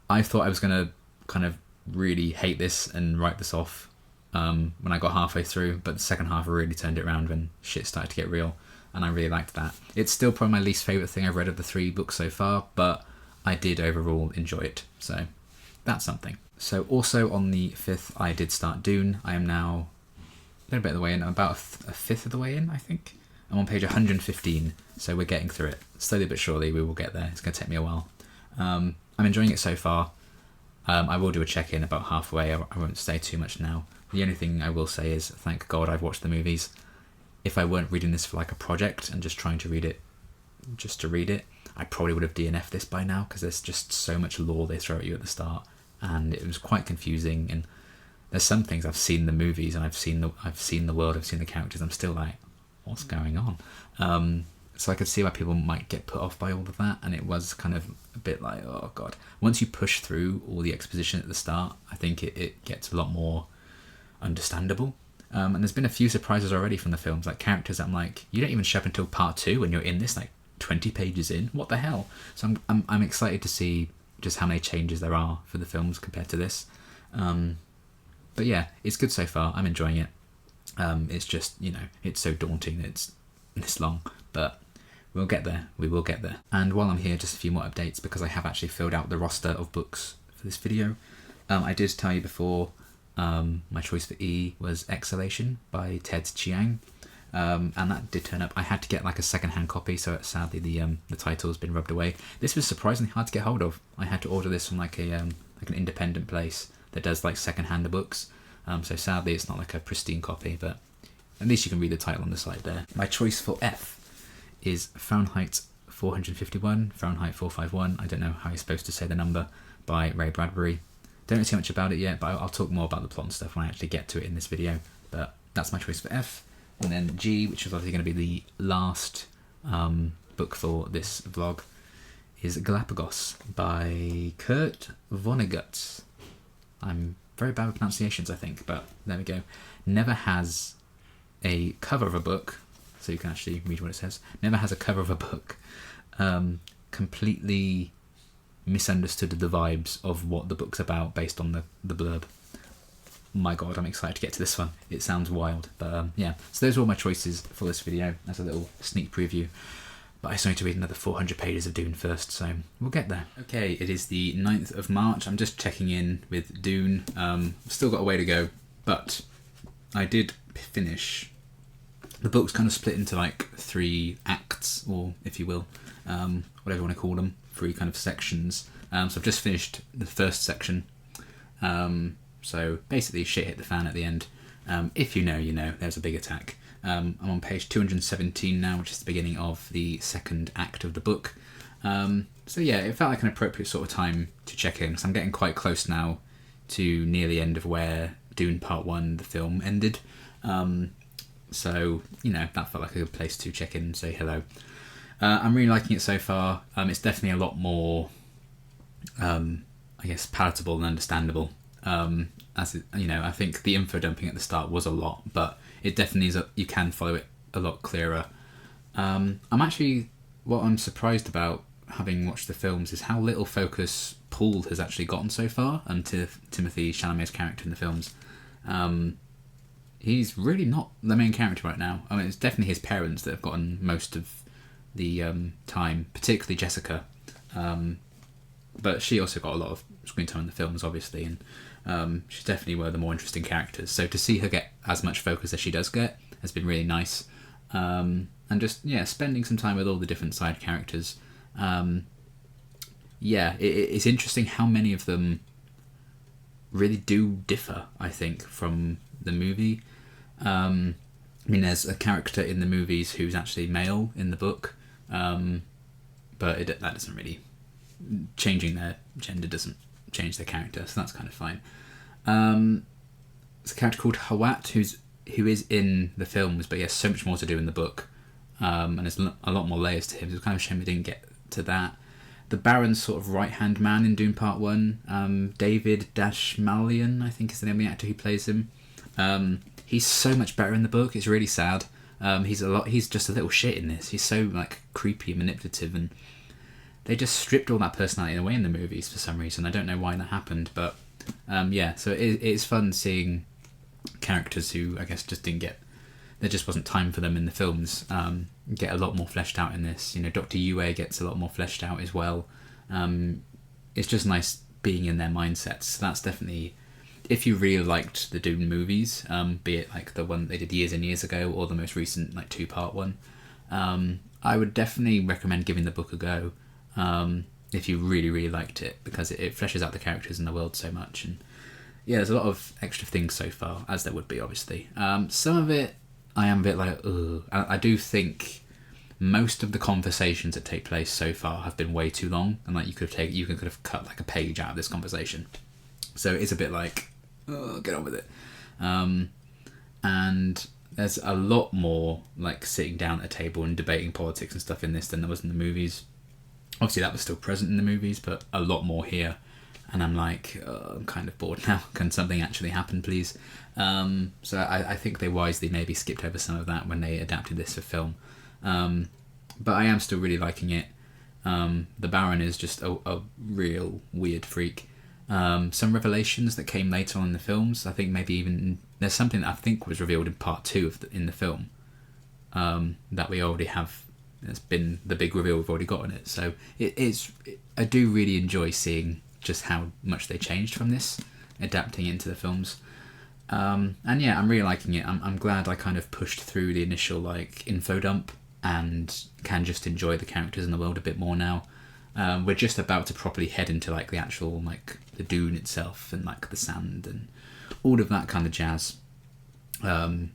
I thought I was going to kind of really hate this and write this off when I got halfway through, but the second half I really turned it around when shit started to get real, and I really liked that. It's still probably my least favourite thing I've read of the 3 books so far, but I did overall enjoy it, so that's something. So also on the 5th I did start Dune. I am now a little bit of the way in. I'm about a fifth of the way in, I think. I'm on page 115, so we're getting through it. Slowly but surely we will get there. It's going to take me a while. I'm enjoying it so far. I will do a check-in about halfway. I won't say too much now. The only thing I will say is, thank God I've watched the movies. If I weren't reading this for like a project and just trying to read it just to read it, I probably would have DNF'd this by now, because there's just so much lore they throw at you at the start, and it was quite confusing. And there's some things I've seen in the movies, and I've seen the world, I've seen the characters, I'm still like, what's going on? So I could see why people might get put off by all of that, and it was kind of a bit like, oh God. Once you push through all the exposition at the start, I think it gets a lot more understandable. And there's been a few surprises already from the films, like characters that I'm like, you don't even show up until part 2 when you're in this like 20 pages in. What the hell? So I'm excited to see just how many changes there are for the films compared to this. But yeah, it's good so far. I'm enjoying it. It's just, it's so daunting that it's this long, but we'll get there. We will get there. And while I'm here, just a few more updates, because I have actually filled out the roster of books for this video. I did tell you before, my choice for E was Exhalation by Ted Chiang. And that did turn up. I had to get like a second-hand copy, so sadly the title's been rubbed away. This was surprisingly hard to get hold of. I had to order this from like an independent place that does like second-hand books. So sadly it's not like a pristine copy, but at least you can read the title on the side there. My choice for F is Fahrenheit 451, Fahrenheit 451, I don't know how you're supposed to say the number, by Ray Bradbury. Don't know too much about it yet, but I'll talk more about the plot and stuff when I actually get to it in this video. But that's my choice for F. And then G, which is obviously going to be the last book for this vlog, is Galapagos by Kurt Vonnegut. I'm very bad with pronunciations, I think, but there we go. Never has a cover of a book, so you can actually read what it says. Never has a cover of a book. Completely misunderstood the vibes of what the book's about based on the blurb. My god, I'm excited to get to this one. It sounds wild, but yeah. So those are all my choices for this video as a little sneak preview. But I still need to read another 400 pages of Dune first, so we'll get there. Okay, it is the 9th of March. I'm just checking in with Dune. Still got a way to go, but I did finish. The book's kind of split into like 3 acts, or if you will, whatever you want to call them, 3 kind of sections. So I've just finished the first section. So basically shit hit the fan at the end. If you know, you know, there's a big attack. I'm on page 217 now, which is the beginning of the 2nd act of the book. So yeah, it felt like an appropriate sort of time to check in, because I'm getting quite close now to near the end of where Dune Part 1, the film, ended. So, that felt like a good place to check in and say hello. I'm really liking it so far. It's definitely a lot more, I guess, palatable and understandable. I think the info dumping at the start was a lot, but it definitely is. You can follow it a lot clearer. What I'm surprised about, having watched the films, is how little focus Paul has actually gotten so far, to Timothée Chalamet's character in the films. He's really not the main character right now. I mean, it's definitely his parents that have gotten most of the time, particularly Jessica. But she also got a lot of screen time in the films, obviously, and she's definitely one of the more interesting characters. So to see her get as much focus as she does get has been really nice. And just, spending some time with all the different side characters. It's interesting how many of them really do differ, I think, from the movie. There's a character in the movies who's actually male in the book, but that doesn't really... Changing their gender doesn't change their character, so that's kind of fine. There's a character called Hawat who is in the films, but he has so much more to do in the book, and there's a lot more layers to him. It's kind of a shame we didn't get to that. The Baron's sort of right-hand man in Dune Part 1, David Dashmalian, I think is the name of the actor who plays him. He's so much better in the book. It's really sad. He's just a little shit in this. He's so like creepy and manipulative, and they just stripped all that personality away in the movies for some reason. I don't know why that happened, but so it's fun seeing characters who I guess just didn't get... There just wasn't time for them in the films. Get a lot more fleshed out in this. Dr. Yue gets a lot more fleshed out as well. It's just nice being in their mindsets. So that's definitely... If you really liked the Dune movies, be it like the one they did years and years ago, or the most recent like 2-part one, I would definitely recommend giving the book a go. If you really, really liked it, because it fleshes out the characters and the world so much. And there's a lot of extra things so far, as there would be, obviously. Some of it, I am a bit like, ugh. I do think most of the conversations that take place so far have been way too long, and like you could have cut like a page out of this conversation. So it's a bit like, oh, get on with it. And there's a lot more like sitting down at a table and debating politics and stuff in this than there was in the movies. Obviously that was still present in the movies, but a lot more here. And I'm like, I'm kind of bored now. Can something actually happen, please? So I think they wisely maybe skipped over some of that when they adapted this for film. But I am still really liking it. The Baron is just a real weird freak. Some revelations that came later on in the films, I think maybe even there's something that I think was revealed in part 2 in the film, that we already have. It's been the big reveal we've already got on it. So I do really enjoy seeing just how much they changed from this, adapting into the films. And yeah, I'm really liking it. I'm glad I kind of pushed through the initial like info dump and can just enjoy the characters in the world a bit more now. We're just about to properly head into like the actual like the Dune itself and like the sand and all of that kind of jazz. And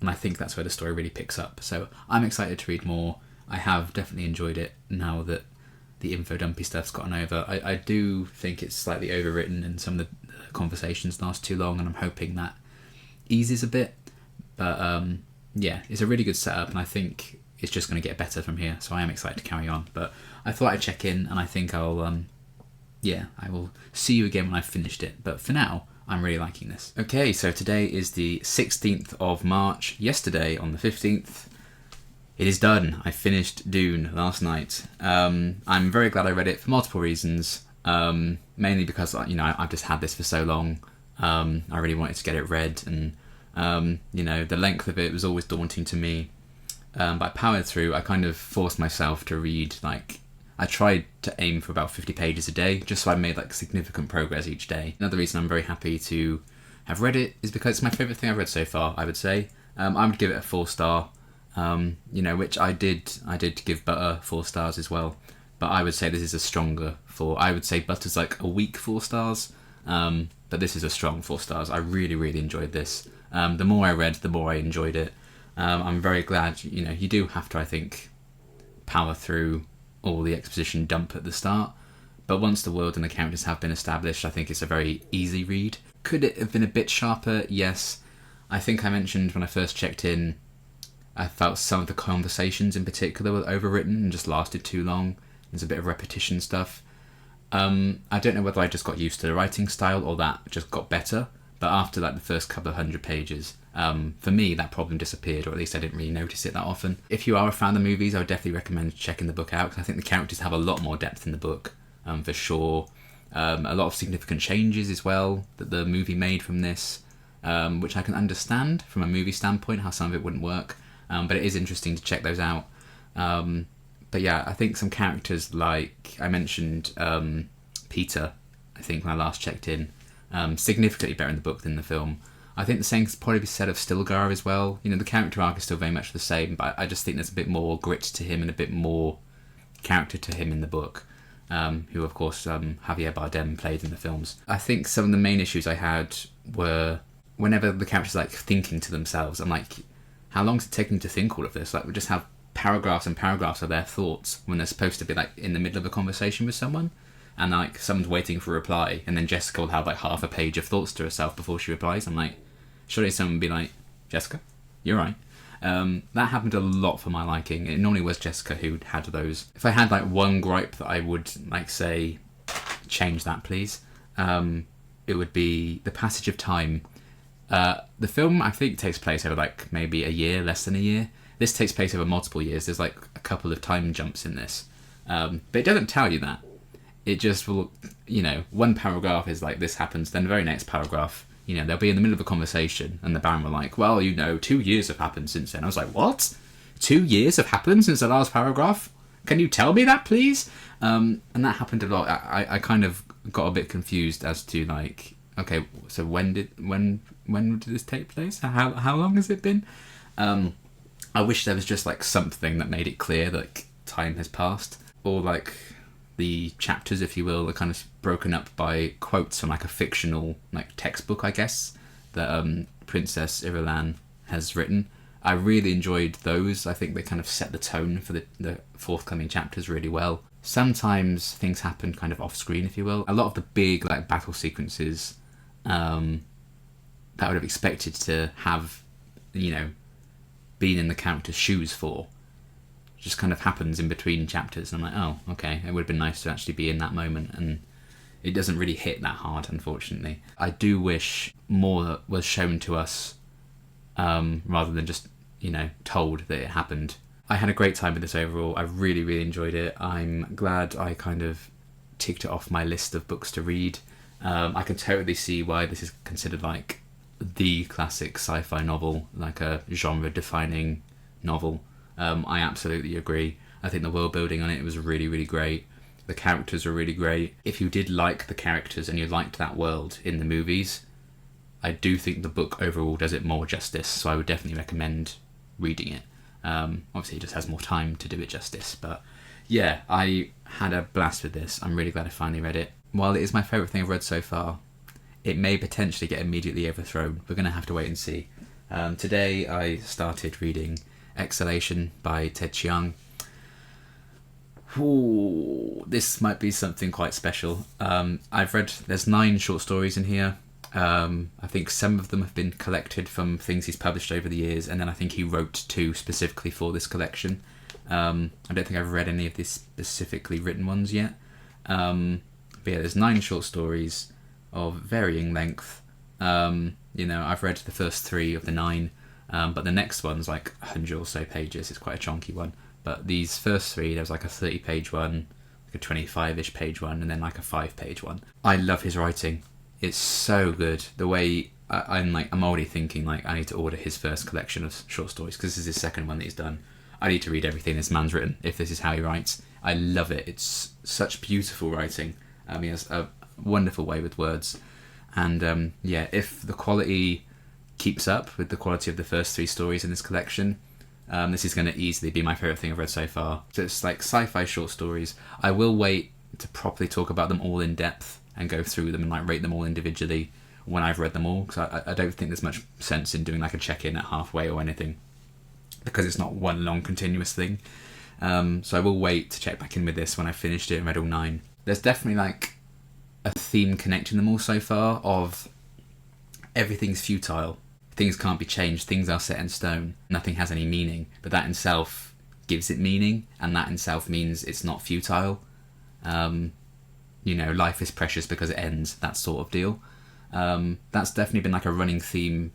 I think that's where the story really picks up. So I'm excited to read more. I have definitely enjoyed it now that the info dumpy stuff's gotten over. I do think it's slightly overwritten and some of the conversations last too long, and I'm hoping that eases a bit. But yeah, it's a really good setup, and I think it's just going to get better from here. So I am excited to carry on. But I thought I'd check in, and I think I will see you again when I've finished it. But for now, I'm really liking this. Okay, so today is the 16th of March. Yesterday, on the 15th, it is done. I finished Dune last night. I'm very glad I read it for multiple reasons. Mainly because, you know, I've just had this for so long. I really wanted to get it read, and you know, the length of it was always daunting to me. But I powered through. I kind of forced myself to read, like, I tried to aim for about 50 pages a day, just so I made like significant progress each day. Another reason I'm very happy to have read it is because it's my favourite thing I've read so far, I would say. I would give it a 4-star, you know, which I did give Butter 4 stars as well. But I would say this is a stronger 4. I would say Butter's like a weak 4 stars, but this is a strong 4 stars. I really, really enjoyed this. The more I read, the more I enjoyed it. I'm very glad, you know, you do have to, I think, power through all the exposition dump at the start, but once the world and the characters have been established, I think it's a very easy read. Could it have been a bit sharper? Yes. I think I mentioned when I first checked in, I felt some of the conversations in particular were overwritten and just lasted too long. There's a bit of repetition stuff. I don't know whether I just got used to the writing style or that just got better, but after like the first couple of 100 pages, for me that problem disappeared, or at least I didn't really notice it that often. If you are a fan of the movies, I would definitely recommend checking the book out, because I think the characters have a lot more depth in the book, for sure. A lot of significant changes as well that the movie made from this, which I can understand from a movie standpoint how some of it wouldn't work, but it is interesting to check those out. But yeah, I think some characters, like I mentioned, Peter, I think when I last checked in, significantly better in the book than the film. I think the same could probably be said of Stilgar as well. You know, the character arc is still very much the same, but I just think there's a bit more grit to him and a bit more character to him in the book, who of course Javier Bardem played in the films. I think some of the main issues I had were whenever the characters like thinking to themselves, I'm like, how long is it taking to think all of this? Like, we just have paragraphs and paragraphs of their thoughts when they're supposed to be like in the middle of a conversation with someone, and like someone's waiting for a reply, and then Jessica will have like half a page of thoughts to herself before she replies. I'm like, surely someone would be like, Jessica, you're right. That happened a lot for my liking. It normally was Jessica who had those. If I had like one gripe that I would like say, change that please, it would be the passage of time. The film, I think, takes place over like maybe a year, less than a year. This takes place over multiple years. There's like a couple of time jumps in this, but it doesn't tell you that. It just will, you know, one paragraph is like this happens, then the very next paragraph, you know, they'll be in the middle of a conversation and the Baron will like, well, you know, 2 years have happened since then. I was like, what? 2 years have happened since the last paragraph? Can you tell me that, please? And that happened a lot. I kind of got a bit confused as to like, okay, so when did this take place? How long has it been? I wish there was just like something that made it clear that like, time has passed, or like the chapters, if you will, are kind of broken up by quotes from like a fictional like textbook, I guess, that Princess Irulan has written. I really enjoyed those. I think they kind of set the tone for the forthcoming chapters really well. Sometimes things happen kind of off screen, if you will. A lot of the big like battle sequences that I would have expected to have, you know, been in the character's shoes for, just kind of happens in between chapters, and I'm like, oh, okay, it would have been nice to actually be in that moment, and it doesn't really hit that hard, unfortunately. I do wish more was shown to us, rather than just, you know, told that it happened. I had a great time with this overall. I really, really enjoyed it. I'm glad I kind of ticked it off my list of books to read. I can totally see why this is considered like the classic sci-fi novel, like a genre-defining novel. I absolutely agree. I think the world building on it was really, really great. The characters were really great. If you did like the characters and you liked that world in the movies, I do think the book overall does it more justice, so I would definitely recommend reading it. Obviously it just has more time to do it justice, but yeah, I had a blast with this. I'm really glad I finally read it. While it is my favourite thing I've read so far, it may potentially get immediately overthrown. We're going to have to wait and see. Today I started reading Exhalation by Ted Chiang. Ooh, this might be something quite special. There's 9 short stories in here. I think some of them have been collected from things he's published over the years, and then I think he wrote 2 specifically for this collection. I don't think I've read any of the specifically written ones yet. But yeah, there's 9 short stories of varying length. I've read the first 3 of the 9, but the next one's like 100 or so pages. It's quite a chunky one. But these first 3, there was like a 30-page one, like a 25-ish page one, and then like a 5-page one. I love his writing. It's so good. The way I'm already thinking like I need to order his first collection of short stories, because this is his second one that he's done. I need to read everything this man's written if this is how he writes. I love it. It's such beautiful writing. He has a wonderful way with words. And if the quality keeps up with the quality of the first 3 stories in this collection, this is going to easily be my favourite thing I've read so far. So it's like sci-fi short stories. I will wait to properly talk about them all in depth and go through them and like rate them all individually when I've read them all, because I don't think there's much sense in doing like a check-in at halfway or anything, because it's not one long continuous thing. So I will wait to check back in with this when I've finished it and read all 9. There's definitely like a theme connecting them all so far of everything's futile. Things can't be changed. Things are set in stone. Nothing has any meaning. But that in itself gives it meaning, and that in itself means it's not futile. Life is precious because it ends, that sort of deal. That's definitely been like a running theme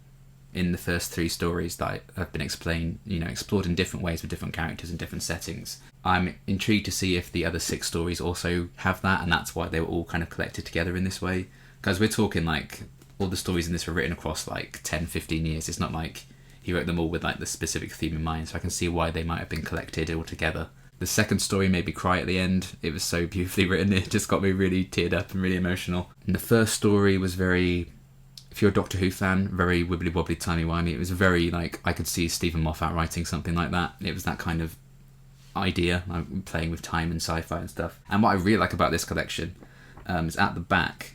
in the first 3 stories that have been explored in different ways with different characters and different settings. I'm intrigued to see if the other 6 stories also have that, and that's why they were all kind of collected together in this way. Because we're talking like all the stories in this were written across like 10-15 years. It's not like he wrote them all with like the specific theme in mind, so I can see why they might have been collected all together. The second story made me cry at the end. It was so beautifully written. It just got me really teared up and really emotional. And the first story was very, if you're a Doctor Who fan, very wibbly wobbly timey wimey. It was very like, I could see Stephen Moffat writing something like that. It was that kind of idea, like playing with time and sci-fi and stuff. And what I really like about this collection is at the back,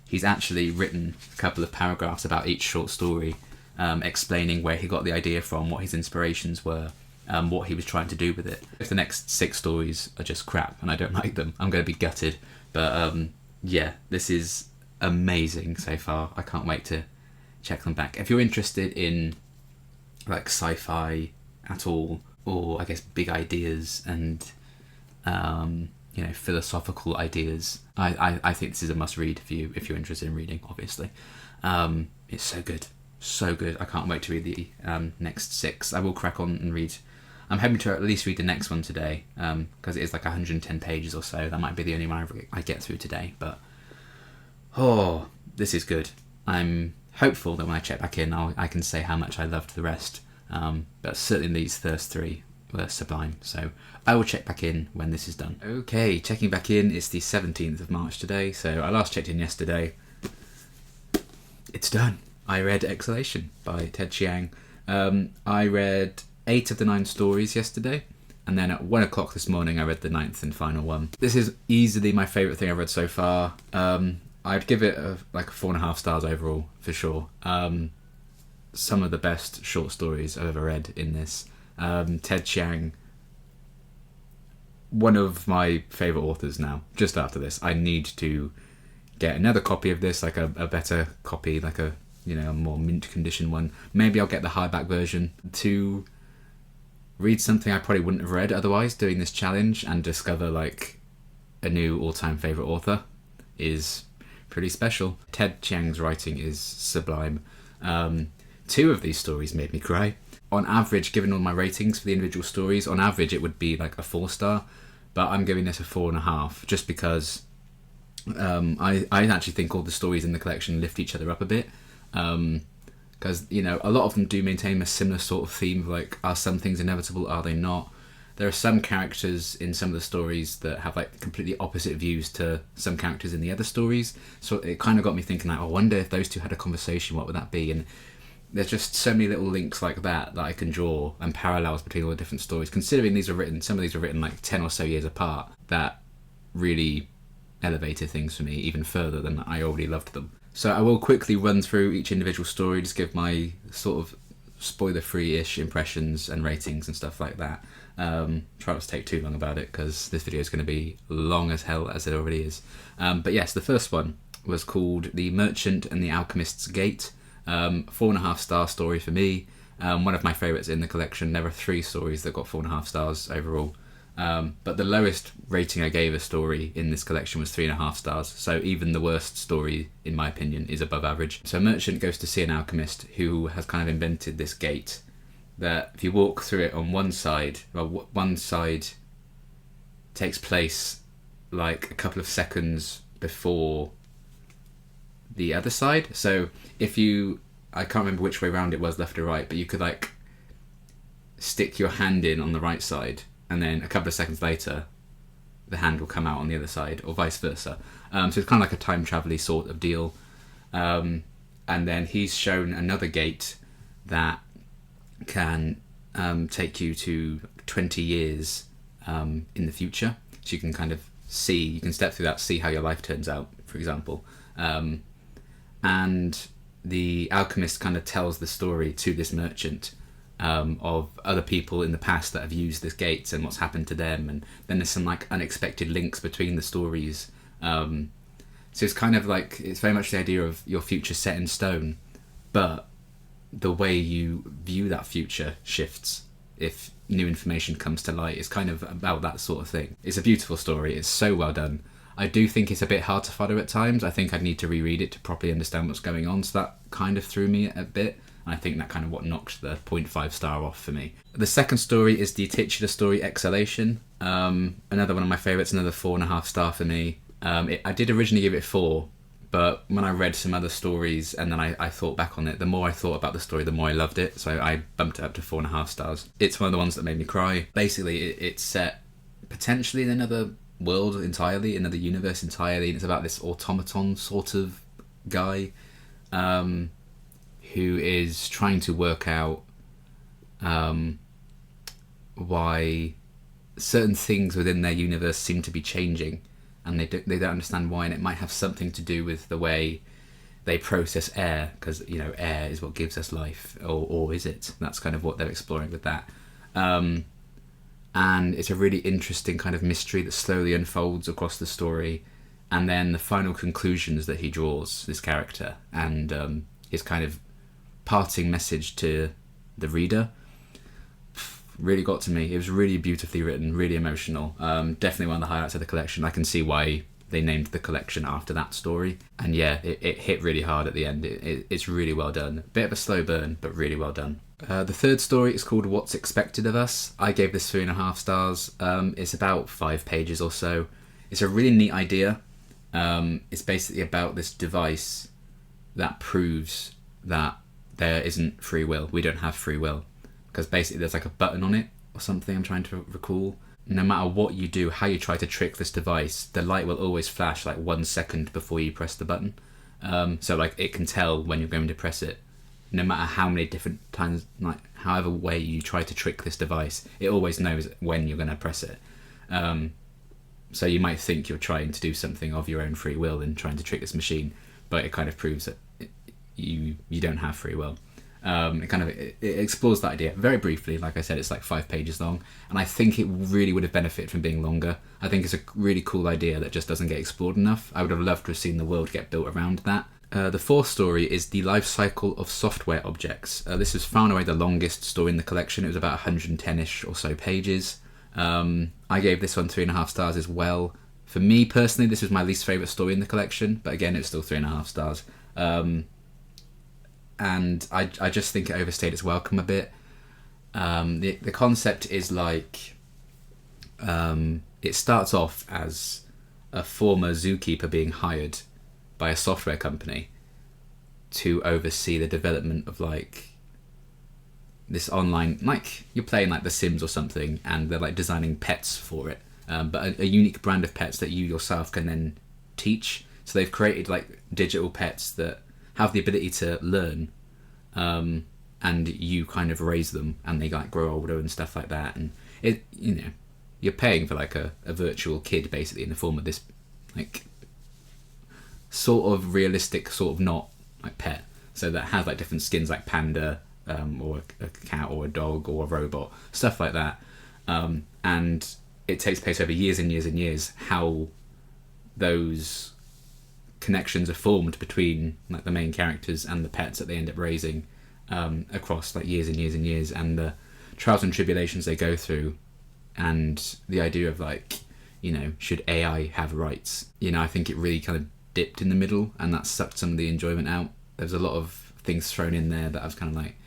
he's actually written a couple of paragraphs about each short story, explaining where he got the idea from, what his inspirations were, what he was trying to do with it. If the next 6 stories are just crap and I don't like them, I'm going to be gutted. But this is amazing so far. I can't wait to check them back. If you're interested in like sci-fi at all, or I guess big ideas and philosophical ideas, I think this is a must-read for you if you're interested in reading, obviously. It's so good. I can't wait to read the next 6. I will crack on and read. I'm hoping to at least read the next one today, because it is like 110 pages or so. That might be the only one I get through today, but this is good. I'm hopeful that when I check back in, I can say how much I loved the rest. But certainly these first 3 were sublime, so I will check back in when this is done. Okay, checking back in. It's the 17th of March today, so I last checked in yesterday. It's done. I read Exhalation by Ted Chiang. I read 8 of the 9 stories yesterday, and then at 1 o'clock this morning I read the 9th and final one. This is easily my favourite thing I've read so far. I'd give it like 4.5 stars overall, for sure. Some of the best short stories I've ever read in this. Ted Chiang, one of my favourite authors now. Just after this, I need to get another copy of this, like a better copy, like a more mint condition one. Maybe I'll get the hardback version to read something I probably wouldn't have read otherwise doing this challenge, and discover like a new all-time favourite author is pretty special. Ted Chiang's writing is sublime. 2 of these stories made me cry. on average, given all my ratings for the individual stories, on average it would be like a 4-star, but I'm giving this a 4.5 just because I actually think all the stories in the collection lift each other up a bit. Because, you know, a lot of them do maintain a similar sort of theme of like, are some things inevitable, are they not? There are some characters in some of the stories that have like completely opposite views to some characters in the other stories. So it kind of got me thinking like, I wonder if those two had a conversation, what would that be? And there's just so many little links like that I can draw, and parallels between all the different stories. Considering some of these were written like 10 or so years apart, that really elevated things for me even further than I already loved them. So I will quickly run through each individual story, just give my sort of spoiler-free-ish impressions and ratings and stuff like that. Try not to take too long about it because this video is going to be long as hell, as it already is. But yes, the first one was called The Merchant and the Alchemist's Gate. 4.5-star story for me. One of my favourites in the collection. There were 3 stories that got 4.5 stars overall. But the lowest rating I gave a story in this collection was 3.5 stars. So even the worst story, in my opinion, is above average. So Merchant goes to see an alchemist who has kind of invented this gate that if you walk through it on one side, well, one side takes place like a couple of seconds before the other side. So if I can't remember which way around it was, left or right, but you could like stick your hand in on the right side, and then a couple of seconds later the hand will come out on the other side, or vice versa. So it's kind of like a time travel-y sort of deal. And then he's shown another gate that can take you to 20 years in the future. So you can kind of you can step through that, see how your life turns out, for example. And the alchemist kind of tells the story to this merchant of other people in the past that have used this gate and what's happened to them, and then there's some like unexpected links between the stories. So it's kind of like, it's very much the idea of your future set in stone, but the way you view that future shifts if new information comes to light. It's kind of about that sort of thing. It's a beautiful story. It's so well done. I do think it's a bit hard to follow at times. I think I'd need to reread it to properly understand what's going on, so that kind of threw me a bit. And I think that kind of what knocked the 0.5 star off for me. The second story is the titular story, Exhalation. Another one of my favourites, another 4.5 star for me. I did originally give it 4, but when I read some other stories and then I thought back on it, the more I thought about the story, the more I loved it. So I bumped it up to 4.5 stars. It's one of the ones that made me cry. Basically, it's set potentially in another world entirely, another universe entirely, and it's about this automaton sort of guy who is trying to work out why certain things within their universe seem to be changing, and they don't understand why, and it might have something to do with the way they process air, because, you know, air is what gives us life, or is it? That's kind of what they're exploring with that. And it's a really interesting kind of mystery that slowly unfolds across the story, and then the final conclusions that he draws, this character, and his kind of parting message to the reader really got to me. It was really beautifully written, really emotional. Definitely one of the highlights of the collection. I can see why they named the collection after that story. And yeah, it hit really hard at the end. It's really well done. Bit of a slow burn, but really well done. The third story is called What's Expected of Us. I gave this 3.5 stars. It's about 5 pages or so. It's a really neat idea. It's basically about this device that proves that there isn't free will. We don't have free will. Because basically there's like a button on it or something, I'm trying to recall. No matter what you do, how you try to trick this device, the light will always flash like 1 second before you press the button. So like it can tell when you're going to press it. No matter how many different times, like however way you try to trick this device, it always knows when you're going to press it. So you might think you're trying to do something of your own free will and trying to trick this machine, but it kind of proves that you don't have free will. It explores that idea very briefly. Like I said, it's like 5 pages long, and I think it really would have benefited from being longer. I think it's a really cool idea that just doesn't get explored enough. I would have loved to have seen the world get built around that. The fourth story is The Life Cycle of Software Objects. This was far and away the longest story in the collection. It was about 110-ish or so pages. I gave this one 3.5 stars as well. For me personally, this was my least favourite story in the collection, but again, it's still 3.5 stars. And I just think it overstayed its welcome a bit. The concept is like, it starts off as a former zookeeper being hired by a software company to oversee the development of like this online, like you're playing like The Sims or something, and they're like designing pets for it, but a unique brand of pets that you yourself can then teach. So they've created like digital pets that have the ability to learn, and you kind of raise them, and they like grow older and stuff like that. And it, you know, you're paying for like a virtual kid basically in the form of this like sort of realistic, sort of not like pet, so that has like different skins like panda, or a cat or a dog or a robot, stuff like that. And it takes place over years and years and years, how those connections are formed between like the main characters and the pets that they end up raising, across like years and years and years, and the trials and tribulations they go through, and the idea of like, you know, should AI have rights? You know, I think it really kind of dipped in the middle, and that sucked some of the enjoyment out. There's a lot of things thrown in there that I was kind of like,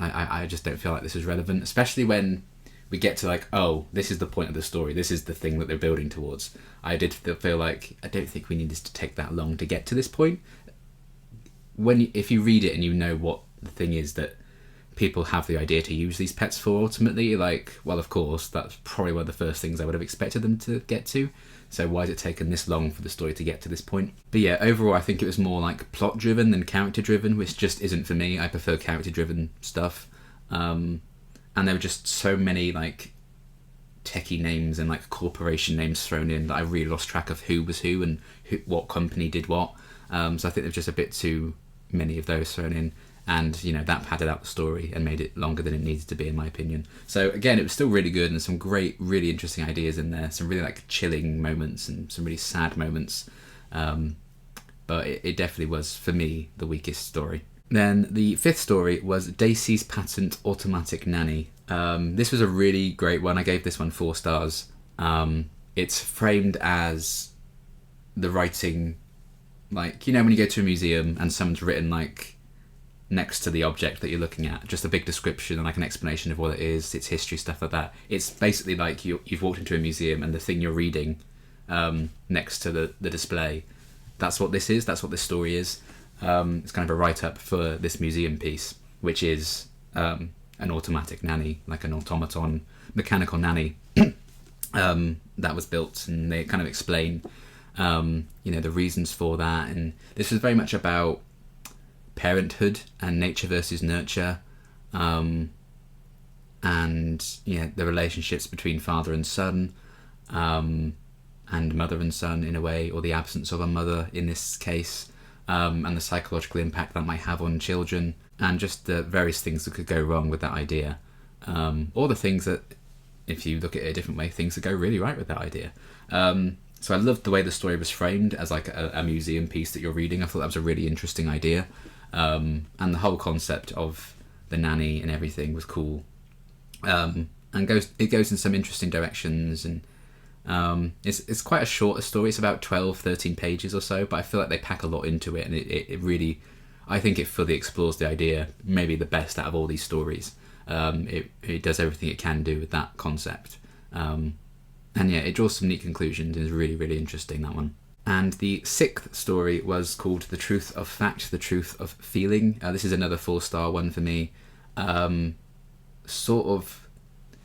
I just don't feel like this is relevant, especially when we get to like, oh, this is the point of the story, this is the thing that they're building towards. I did feel like, I don't think we needed to take that long to get to this point. If you read it and you know what the thing is that people have the idea to use these pets for, ultimately, like, well, of course, that's probably one of the first things I would have expected them to get to. So why has it taken this long for the story to get to this point? But yeah, overall, I think it was more like plot driven than character driven, which just isn't for me. I prefer character driven stuff. And there were just so many like techie names and like corporation names thrown in that I really lost track of who was who and what company did what. So I think there's just a bit too many of those thrown in. And, you know, that padded out the story and made it longer than it needed to be, in my opinion. So, again, it was still really good, and some great, really interesting ideas in there. Some really, like, chilling moments and some really sad moments. But it definitely was, for me, the weakest story. Then the fifth story was Daisy's Patent Automatic Nanny. This was a really great one. I gave this one 4 stars. It's framed as the writing, like, you know, when you go to a museum and someone's written, like, next to the object that you're looking at, just a big description and like an explanation of what it is, its history, stuff like that. It's basically like you've walked into a museum and the thing you're reading next to the display, that's what this is, that's what this story is. It's kind of a write-up for this museum piece, which is an automatic nanny, like an automaton, mechanical nanny that was built, and they kind of explain you know, the reasons for that. And this was very much about parenthood and nature versus nurture, and yeah, the relationships between father and son, and mother and son in a way, or the absence of a mother in this case, and the psychological impact that might have on children, and just the various things that could go wrong with that idea, or the things that, if you look at it a different way, things that go really right with that idea. So I loved the way the story was framed as like a museum piece that you're reading. I thought that was a really interesting idea. And the whole concept of the nanny and everything was cool, and it goes in some interesting directions, and it's quite a short story. It's about 12-13 pages or so, but I feel like they pack a lot into it, and it really, I think it fully explores the idea, maybe the best out of all these stories. It does everything it can do with that concept, and yeah, it draws some neat conclusions and is really, really interesting, that one. And the 6th story was called The Truth of Fact, The Truth of Feeling. This is another 4-star one for me. Sort of,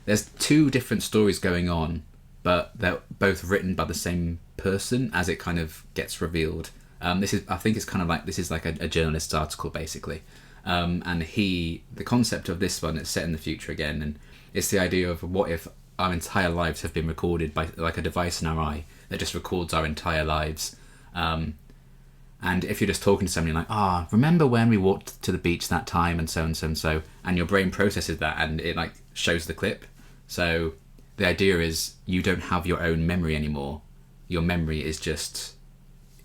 there's 2 different stories going on, but they're both written by the same person as it kind of gets revealed. I think it's kind of like, this is like a journalist's article basically. And the concept of this one is set in the future again, and it's the idea of what if our entire lives have been recorded by like a device in our eye that just records our entire lives. And if you're just talking to somebody like, remember when we walked to the beach that time and so and so and so, and your brain processes that and it like shows the clip. So the idea is you don't have your own memory anymore. Your memory is just,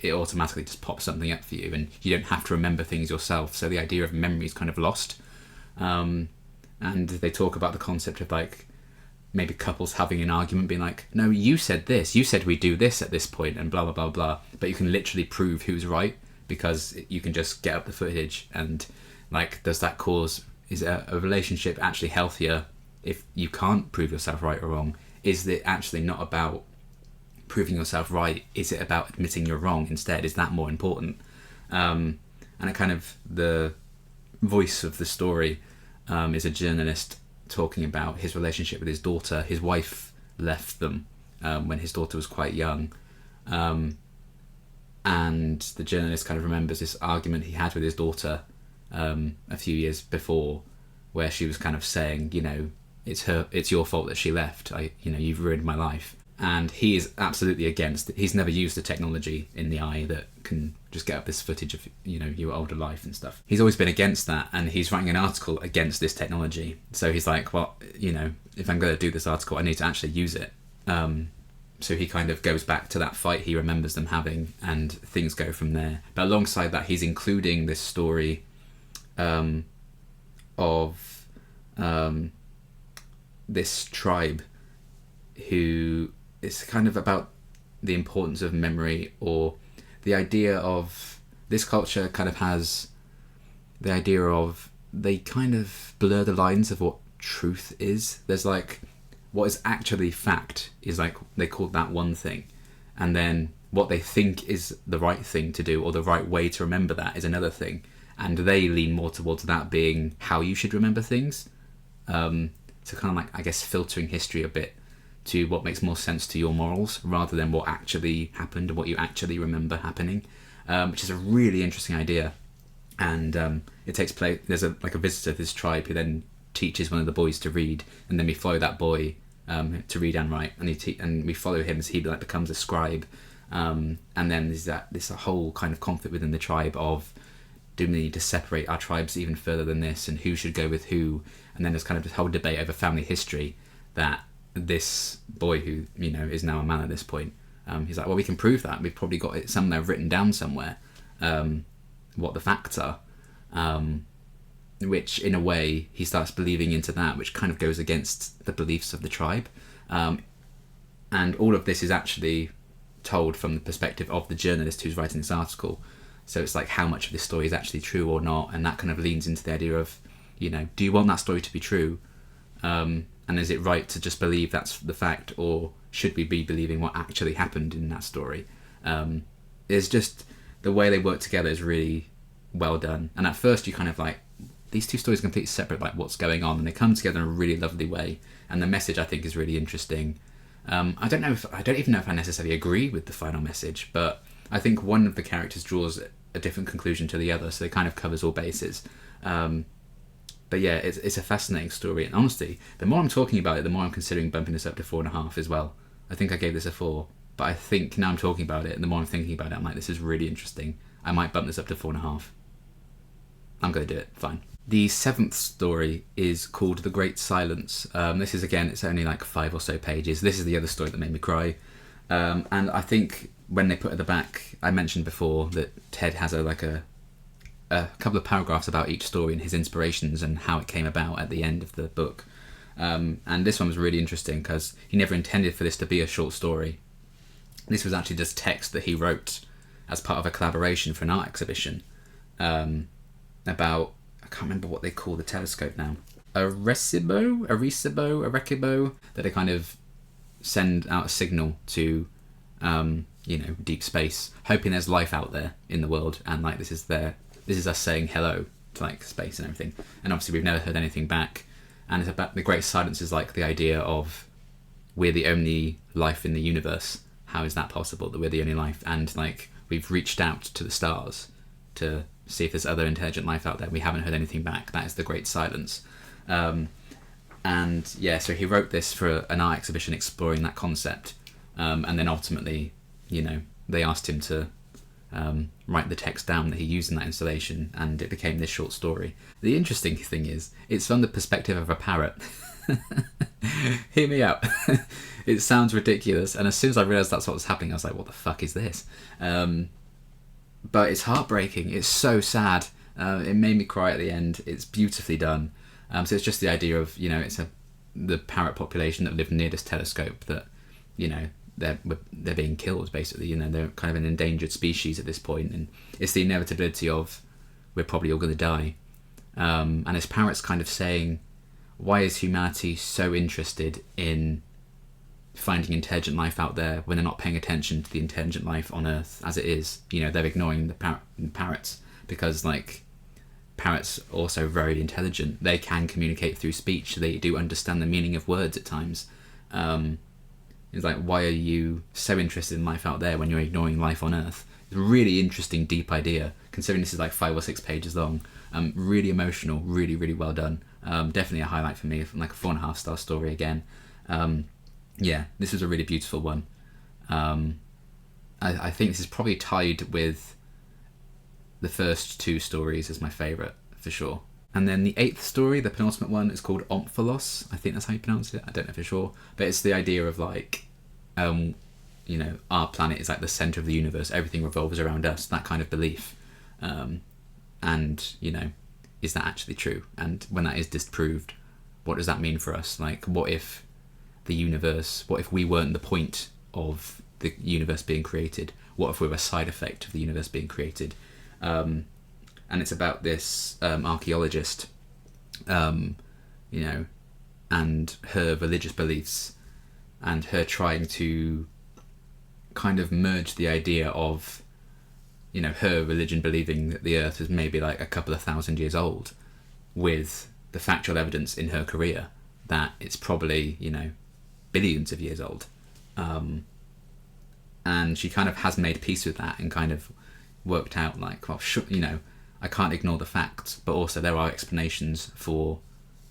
it automatically just pops something up for you, and you don't have to remember things yourself. So the idea of memory is kind of lost. And they talk about the concept of like maybe couples having an argument, being like, no, you said this, you said we do this at this point, and blah blah blah blah, but you can literally prove who's right because you can just get up the footage. And like, does that cause is a relationship actually healthier if you can't prove yourself right or wrong? Is it actually not about proving yourself right? Is it about admitting you're wrong instead? Is that more important? And it kind of, the voice of the story is a journalist talking about his relationship with his daughter. His wife left them when his daughter was quite young. And the journalist kind of remembers this argument he had with his daughter a few years before, where she was kind of saying, you know, it's your fault that she left. You've ruined my life. And he is absolutely against it. He's never used the technology in the eye that can just get up this footage of, you know, your older life and stuff. He's always been against that, and he's writing an article against this technology. So he's like, well, you know, if I'm going to do this article, I need to actually use it. So he kind of goes back to that fight he remembers them having, and things go from there. But alongside that, he's including this story of this tribe who is kind of about the importance of memory, or the idea of this culture kind of has the idea of, they kind of blur the lines of what truth is. There's like, what is actually fact is like, they call that one thing, and then what they think is the right thing to do or the right way to remember that is another thing, and they lean more towards that being how you should remember things. So kind of like, I guess, filtering history a bit to what makes more sense to your morals, rather than what actually happened and what you actually remember happening, which is a really interesting idea. And it takes place, there's a visitor of this tribe who then teaches one of the boys to read, and then we follow that boy to read and write, and we follow him as he like becomes a scribe, and then there's this whole kind of conflict within the tribe of, do we need to separate our tribes even further than this, and who should go with who? And then there's kind of this whole debate over family history that this boy, who, you know, is now a man at this point, he's like, well, we can prove that, we've probably got it somewhere written down somewhere, what the facts are, which in a way he starts believing into that, which kind of goes against the beliefs of the tribe, and all of this is actually told from the perspective of the journalist who's writing this article. So it's like, how much of this story is actually true or not, and that kind of leans into the idea of, you know, do you want that story to be true, and is it right to just believe that's the fact, or should we be believing what actually happened in that story? It's just, the way they work together is really well done, and at first you kind of like, these two stories are completely separate, like what's going on, and they come together in a really lovely way, and the message, I think, is really interesting. I don't even know if I necessarily agree with the final message, but I think one of the characters draws a different conclusion to the other, so it kind of covers all bases. But yeah, it's a fascinating story, and honestly, the more I'm talking about it, the more I'm considering bumping this up to 4.5 as well. I think I gave this a 4, but I think now I'm talking about it, and the more I'm thinking about it, I'm like, this is really interesting. I might bump this up to 4.5. I'm going to do it, fine. The 7th story is called The Great Silence. This is, again, it's only like 5 or so pages. This is the other story that made me cry. And I think when they put at the back, I mentioned before that Ted has a couple of paragraphs about each story and his inspirations and how it came about at the end of the book. And this one was really interesting because he never intended for this to be a short story. This was actually just text that he wrote as part of a collaboration for an art exhibition about, I can't remember what they call the telescope now. A Recibo, that they kind of send out a signal to, deep space, hoping there's life out there in the world, and like this is us saying hello to like space and everything. And obviously we've never heard anything back. And it's about the great silence, is like the idea of, we're the only life in the universe. How is that possible, that we're the only life? And like, we've reached out to the stars to see if there's other intelligent life out there. We haven't heard anything back. That is the great silence. And yeah, so he wrote this for an art exhibition exploring that concept. And then ultimately, they asked him to write the text down that he used in that installation, and it became this short story. The interesting thing is, it's from the perspective of a parrot. Hear me out. It sounds ridiculous, and as soon as I realised that's what was happening, I was like, what the fuck is this? But it's heartbreaking. It's so sad. It made me cry at the end. It's beautifully done. So it's just the idea of, it's the parrot population that live near this telescope that, they're being killed, basically. They're kind of an endangered species at this point, and it's the inevitability of, we're probably all going to die. And his parrot's kind of saying, why is humanity so interested in finding intelligent life out there when they're not paying attention to the intelligent life on Earth as it is? They're ignoring the parrots because, like, parrots are also very intelligent. They can communicate through speech. They do understand the meaning of words at times. It's like, why are you so interested in life out there when you're ignoring life on Earth? It's a really interesting, deep idea, considering this is like 5 or 6 pages long. Really emotional, really, really well done. Definitely a highlight for me, like a 4.5 star story again. This was a really beautiful one. I think this is probably tied with the first 2 stories as my favourite, for sure. And then the 8th story, the penultimate one, is called Omphalos. I think that's how you pronounce it. I don't know for sure. But it's the idea of, like, our planet is like the centre of the universe. Everything revolves around us. That kind of belief. And, is that actually true? And when that is disproved, what does that mean for us? Like, what if we weren't the point of the universe being created? What if we were a side effect of the universe being created? And it's about this archaeologist, and her religious beliefs, and her trying to kind of merge the idea of, her religion believing that the Earth is maybe like a couple of thousand years old, with the factual evidence in her career that it's probably, billions of years old. And she kind of has made peace with that and kind of worked out, like, well, I can't ignore the facts, but also there are explanations for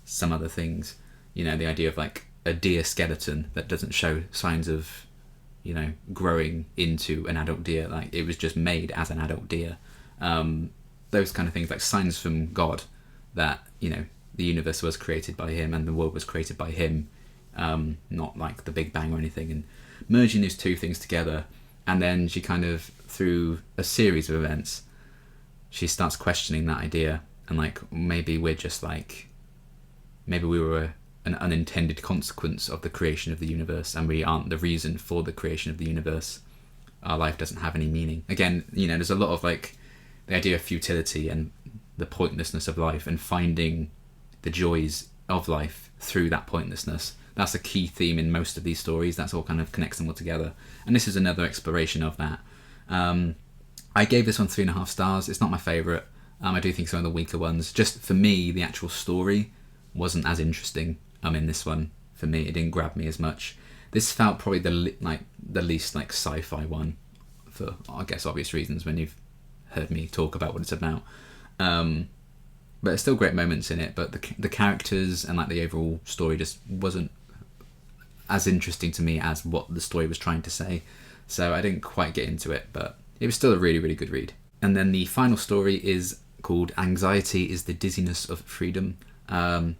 some other things. The idea of, like, a deer skeleton that doesn't show signs of, growing into an adult deer. Like, it was just made as an adult deer. Those kind of things, like signs from God that, the universe was created by him and the world was created by him, not like the Big Bang or anything. And merging those 2 things together, and then she kind of, through a series of events, she starts questioning that idea, and, like, maybe we were an unintended consequence of the creation of the universe, and we aren't the reason for the creation of the universe. Our life doesn't have any meaning. Again, there's a lot of, like, the idea of futility and the pointlessness of life, and finding the joys of life through that pointlessness. That's a key theme in most of these stories. That's all kind of connects them all together. And this is another exploration of that. I gave this one 3.5 stars. It's not my favourite. I do think some of the weaker ones. Just for me, the actual story wasn't as interesting. In this one, for me, it didn't grab me as much. This felt probably the least like sci-fi one, for, I guess, obvious reasons when you've heard me talk about what it's about. But there's still great moments in it. But the characters and, like, the overall story just wasn't as interesting to me as what the story was trying to say. So I didn't quite get into it, but it was still a really, really good read. And then the final story is called Anxiety is the Dizziness of Freedom.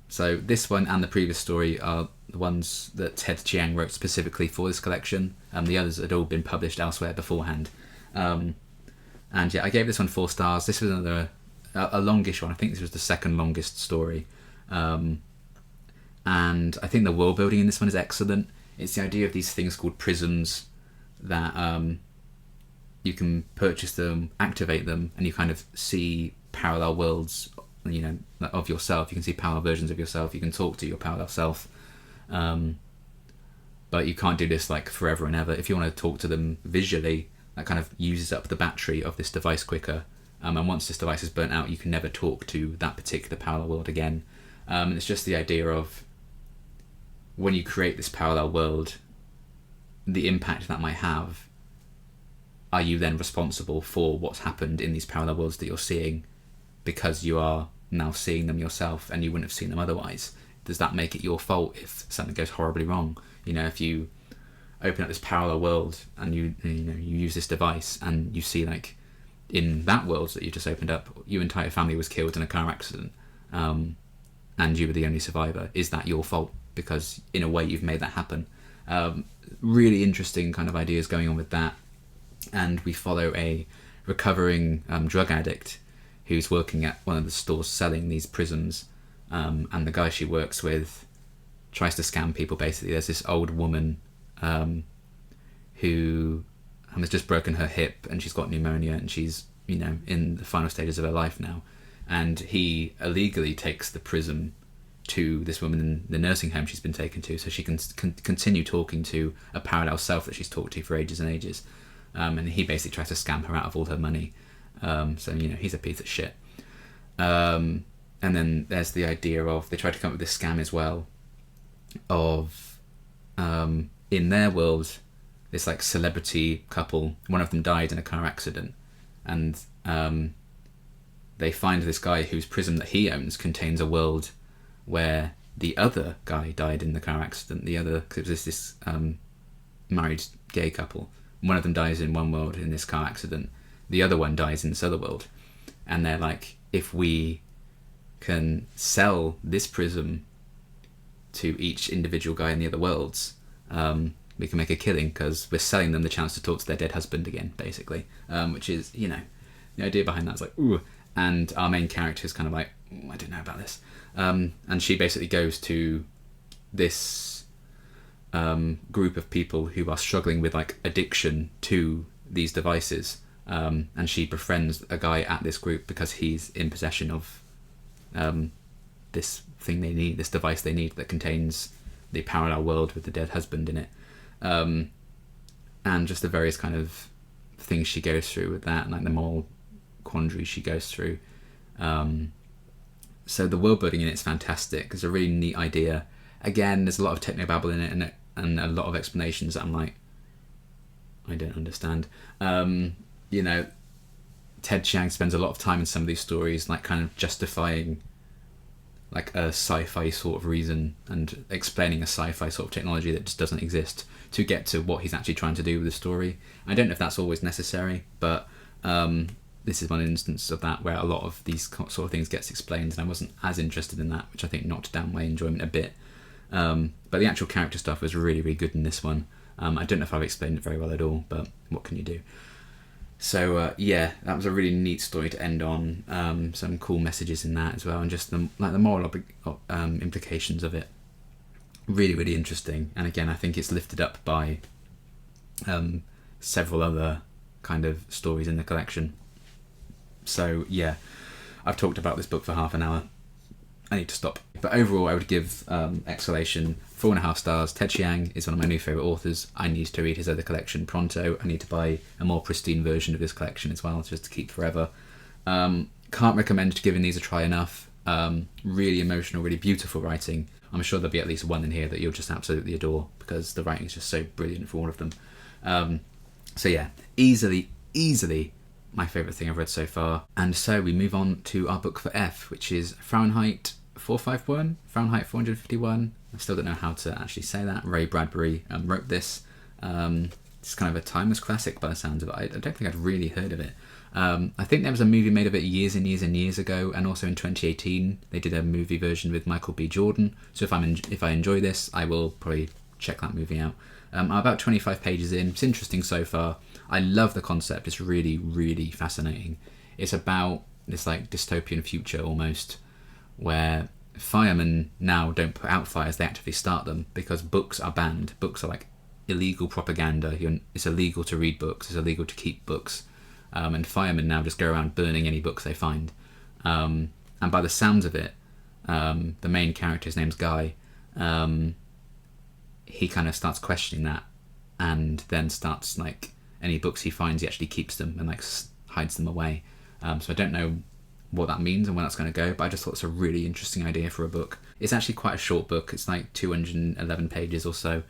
So this one and the previous story are the ones that Ted Chiang wrote specifically for this collection. The others had all been published elsewhere beforehand. And I gave this one 4 stars. This was another a longish one. I think this was the second longest story. And I think the world building in this one is excellent. It's the idea of these things called prisms that you can purchase them, activate them, and you kind of see parallel worlds, of yourself. You can see parallel versions of yourself. You can talk to your parallel self. But you can't do this, like, forever and ever. If you want to talk to them visually, that kind of uses up the battery of this device quicker. And once this device is burnt out, you can never talk to that particular parallel world again. And it's just the idea of, when you create this parallel world, the impact that might have. Are you then responsible for what's happened in these parallel worlds that you're seeing, because you are now seeing them yourself and you wouldn't have seen them otherwise? Does that make it your fault if something goes horribly wrong? If you open up this parallel world and you use this device and you see, like, in that world that you just opened up, your entire family was killed in a car accident, and you were the only survivor. Is that your fault? Because in a way you've made that happen. Really interesting kind of ideas going on with that. And we follow a recovering drug addict who's working at one of the stores selling these prisms, and the guy she works with tries to scam people. Basically, there's this old woman who has just broken her hip and she's got pneumonia, and she's in the final stages of her life now, and he illegally takes the prism to this woman in the nursing home she's been taken to, so she can continue talking to a parallel self that she's talked to for ages and ages. And he basically tries to scam her out of all her money. So, you know, he's a piece of shit. And then there's the idea of, they try to come up with this scam as well, of, in their world, this like celebrity couple, one of them died in a car accident, and they find this guy whose prism that he owns contains a world where the other guy died in the car accident. Because it was this married gay couple. One of them dies in one world in this car accident. The other one dies in this other world. And they're like, if we can sell this prism to each individual guy in the other worlds, we can make a killing, because we're selling them the chance to talk to their dead husband again, basically. Which is, you know, the idea behind that is like, ooh. And our main character is kind of like, I don't know about this. And she basically goes to this group of people who are struggling with like addiction to these devices, and she befriends a guy at this group because he's in possession of this thing they need, this device they need that contains the parallel world with the dead husband in it, and just the various kind of things she goes through with that, and like the moral quandary she goes through. So the world building in it is fantastic. It's a really neat idea. Again, there's a lot of technobabble in it, and a lot of explanations that I'm like, I don't understand. You know, Ted Chiang spends a lot of time in some of these stories, like kind of justifying like a sci-fi sort of reason and explaining a sci-fi sort of technology that just doesn't exist to get to what he's actually trying to do with the story. I don't know if that's always necessary, but this is one instance of that where a lot of these sort of things gets explained, and I wasn't as interested in that, which I think knocked down my enjoyment a bit. But the actual character stuff was really, really good in this one. I don't know if I've explained it very well at all, but what can you do? So yeah, that was a really neat story to end on. Some cool messages in that as well, and just the moral implications of it. Really, really interesting. And again, I think it's lifted up by several other kind of stories in the collection. So yeah, I've talked about this book for half an hour. I need to stop. But overall, I would give Exhalation 4.5 stars. Ted Chiang is one of my new favourite authors. I need to read his other collection pronto. I need to buy a more pristine version of his collection as well, just to keep forever. Can't recommend giving these a try enough. Really emotional, really beautiful writing. I'm sure there'll be at least one in here that you'll just absolutely adore, because the writing is just so brilliant for all of them. So yeah, easily my favourite thing I've read so far. And so we move on to our book for F, which is Fahrenheit 451, Fahrenheit 451. I still don't know how to actually say that. Ray Bradbury wrote this. It's kind of a timeless classic by the sounds of it. I don't think I'd really heard of it. I think there was a movie made of it years and years and years ago, and also in 2018 they did a movie version with Michael B. Jordan. So if I enjoy this, I will probably check that movie out. I'm about 25 pages in. It's interesting so far. I love the concept. It's really, really fascinating. It's about this like dystopian future almost, where firemen now don't put out fires, they actively start them, because books are banned. Books are like illegal propaganda. It's illegal to read books, it's illegal to keep books, and firemen now just go around burning any books they find. And by the sounds of it, the main character's name's Guy. He kind of starts questioning that, and then starts like any books he finds, he actually keeps them and like hides them away. So I don't know what that means and where that's going to go, but I just thought it's a really interesting idea for a book. It's actually quite a short book. It's like 211 pages or so.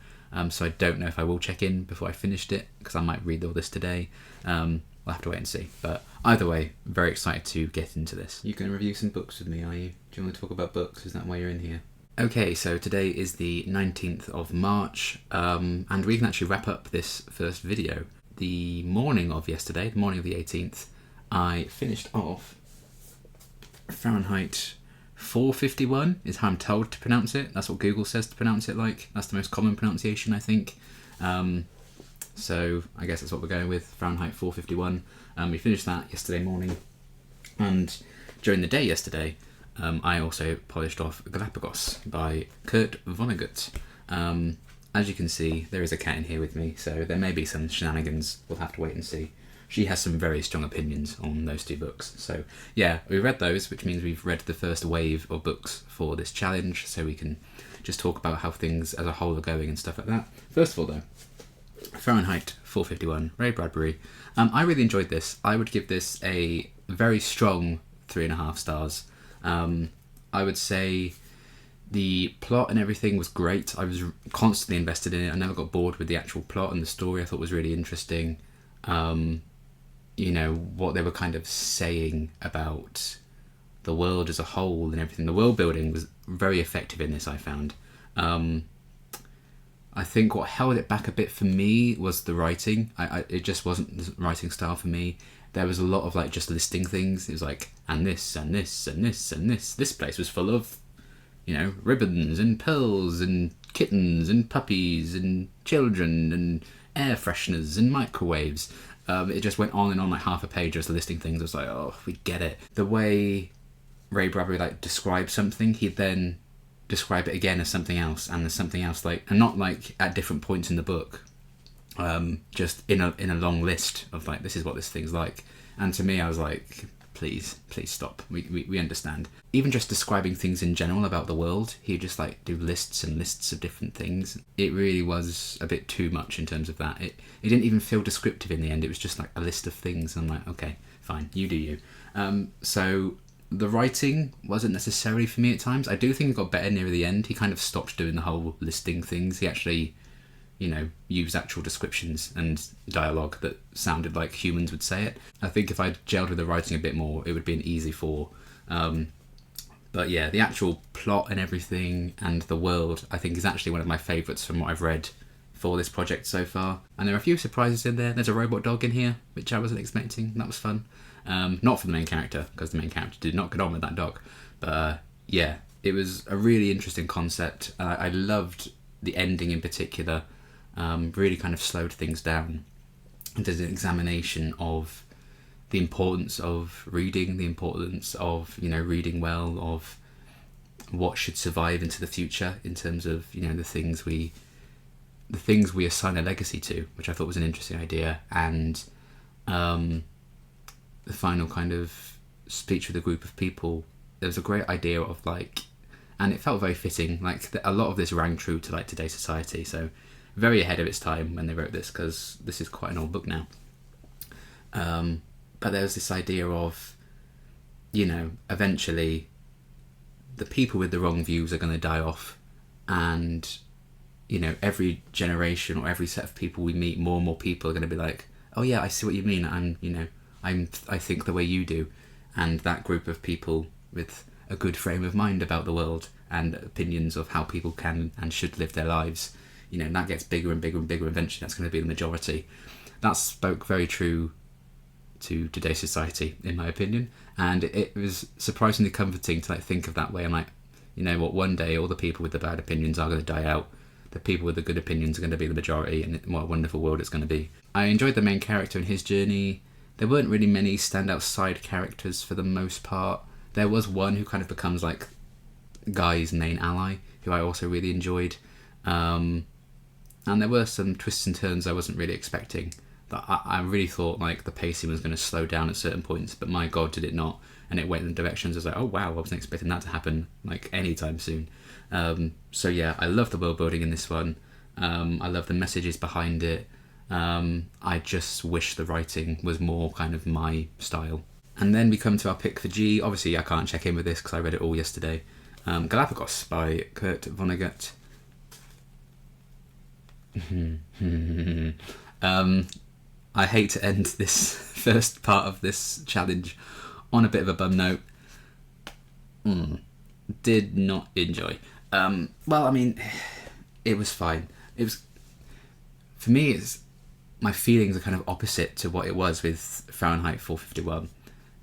So I don't know if I will check in before I finished it, because I might read all this today. We'll have to wait and see. But either way, very excited to get into this. You can review some books with me, are you? Do you want to talk about books? Is that why you're in here? Okay, so today is the 19th of March, and we can actually wrap up this first video. The morning of yesterday, the morning of the 18th, I finished off Fahrenheit 451 is how I'm told to pronounce it. That's what Google says to pronounce it like. That's the most common pronunciation, I think. So I guess that's what we're going with, Fahrenheit 451. We finished that yesterday morning, and during the day yesterday, I also polished off Galapagos by Kurt Vonnegut. As you can see, there is a cat in here with me, so there may be some shenanigans. We'll have to wait and see. she has some very strong opinions on those two books. So yeah, we read those, which means we've read the first wave of books for this challenge, so we can just talk about how things as a whole are going and stuff like that. First of all though, Fahrenheit 451, Ray Bradbury. I really enjoyed this. I would give this a very strong 3.5 stars. I would say the plot and everything was great. I was constantly invested in it. I never got bored with the actual plot, and the story I thought was really interesting. You know, what they were kind of saying about the world as a whole and everything. The world building was very effective in this, I found. I think what held it back a bit for me was the writing. It just wasn't the writing style for me. There was a lot of like just listing things. It was like, and this, and this, and this, and this. This place was full of, you know, ribbons and pearls and kittens and puppies and children and air fresheners and microwaves. It just went on and on like half a page just listing things. I was like, oh, we get it. The way Ray Bradbury like describes something, he'd then describe it again as something else, and there's something else, like, and not like at different points in the book, just in a long list of like, this is what this thing's like. And to me, I was like, please stop. We understand. Even just describing things in general about the world, he'd just like do lists and lists of different things. It really was a bit too much in terms of that. It didn't even feel descriptive in the end. It was just like a list of things. And I'm like, okay, fine, you do you. So the writing wasn't necessarily for me at times. I do think it got better near the end. He kind of stopped doing the whole listing things. He actually, you know, used actual descriptions and dialogue that sounded like humans would say it. I think if I'd gelled with the writing a bit more, it would be an easy 4. But yeah, the actual plot and everything and the world, I think, is actually one of my favourites from what I've read for this project so far. And there are a few surprises in there. There's a robot dog in here, which I wasn't expecting. That was fun. Not for the main character, because the main character did not get on with that dog. But yeah, it was a really interesting concept. I loved the ending in particular. Really kind of slowed things down. And there's an examination of the importance of reading, the importance of, you know, reading well, of what should survive into the future in terms of, you know, the things we assign a legacy to, which I thought was an interesting idea. And the final kind of speech with a group of people, there was a great idea of like, and it felt very fitting, like a lot of this rang true to like today's society, so very ahead of its time when they wrote this, because this is quite an old book now. But there was this idea of, you know, eventually the people with the wrong views are going to die off, and, you know, every generation or every set of people we meet, more and more people are going to be like, oh yeah, I see what you mean, I think the way you do. And that group of people with a good frame of mind about the world and opinions of how people can and should live their lives, you know, that gets bigger and bigger and bigger. Eventually that's going to be the majority. That spoke very true to today's society, in my opinion. And it was surprisingly comforting to like think of that way. I'm like, you know what, one day all the people with the bad opinions are going to die out. The people with the good opinions are going to be the majority, and what a wonderful world it's going to be. I enjoyed the main character and his journey. There weren't really many standout side characters for the most part. There was one who kind of becomes like Guy's main ally, who I also really enjoyed. And there were some twists and turns I wasn't really expecting. That I really thought like the pacing was going to slow down at certain points, but my God, did it not. And it went in directions I was like, oh wow, I wasn't expecting that to happen like anytime soon. So yeah, I love the world building in this one. I love the messages behind it. I just wish the writing was more kind of my style. And then we come to our pick for G. Obviously I can't check in with this because I read it all yesterday. Galapagos by Kurt Vonnegut. I hate to end this first part of this challenge on a bit of a bum note. Did not enjoy. Well, I mean, it was fine. It was, for me, it's, my feelings are kind of opposite to what it was with Fahrenheit 451,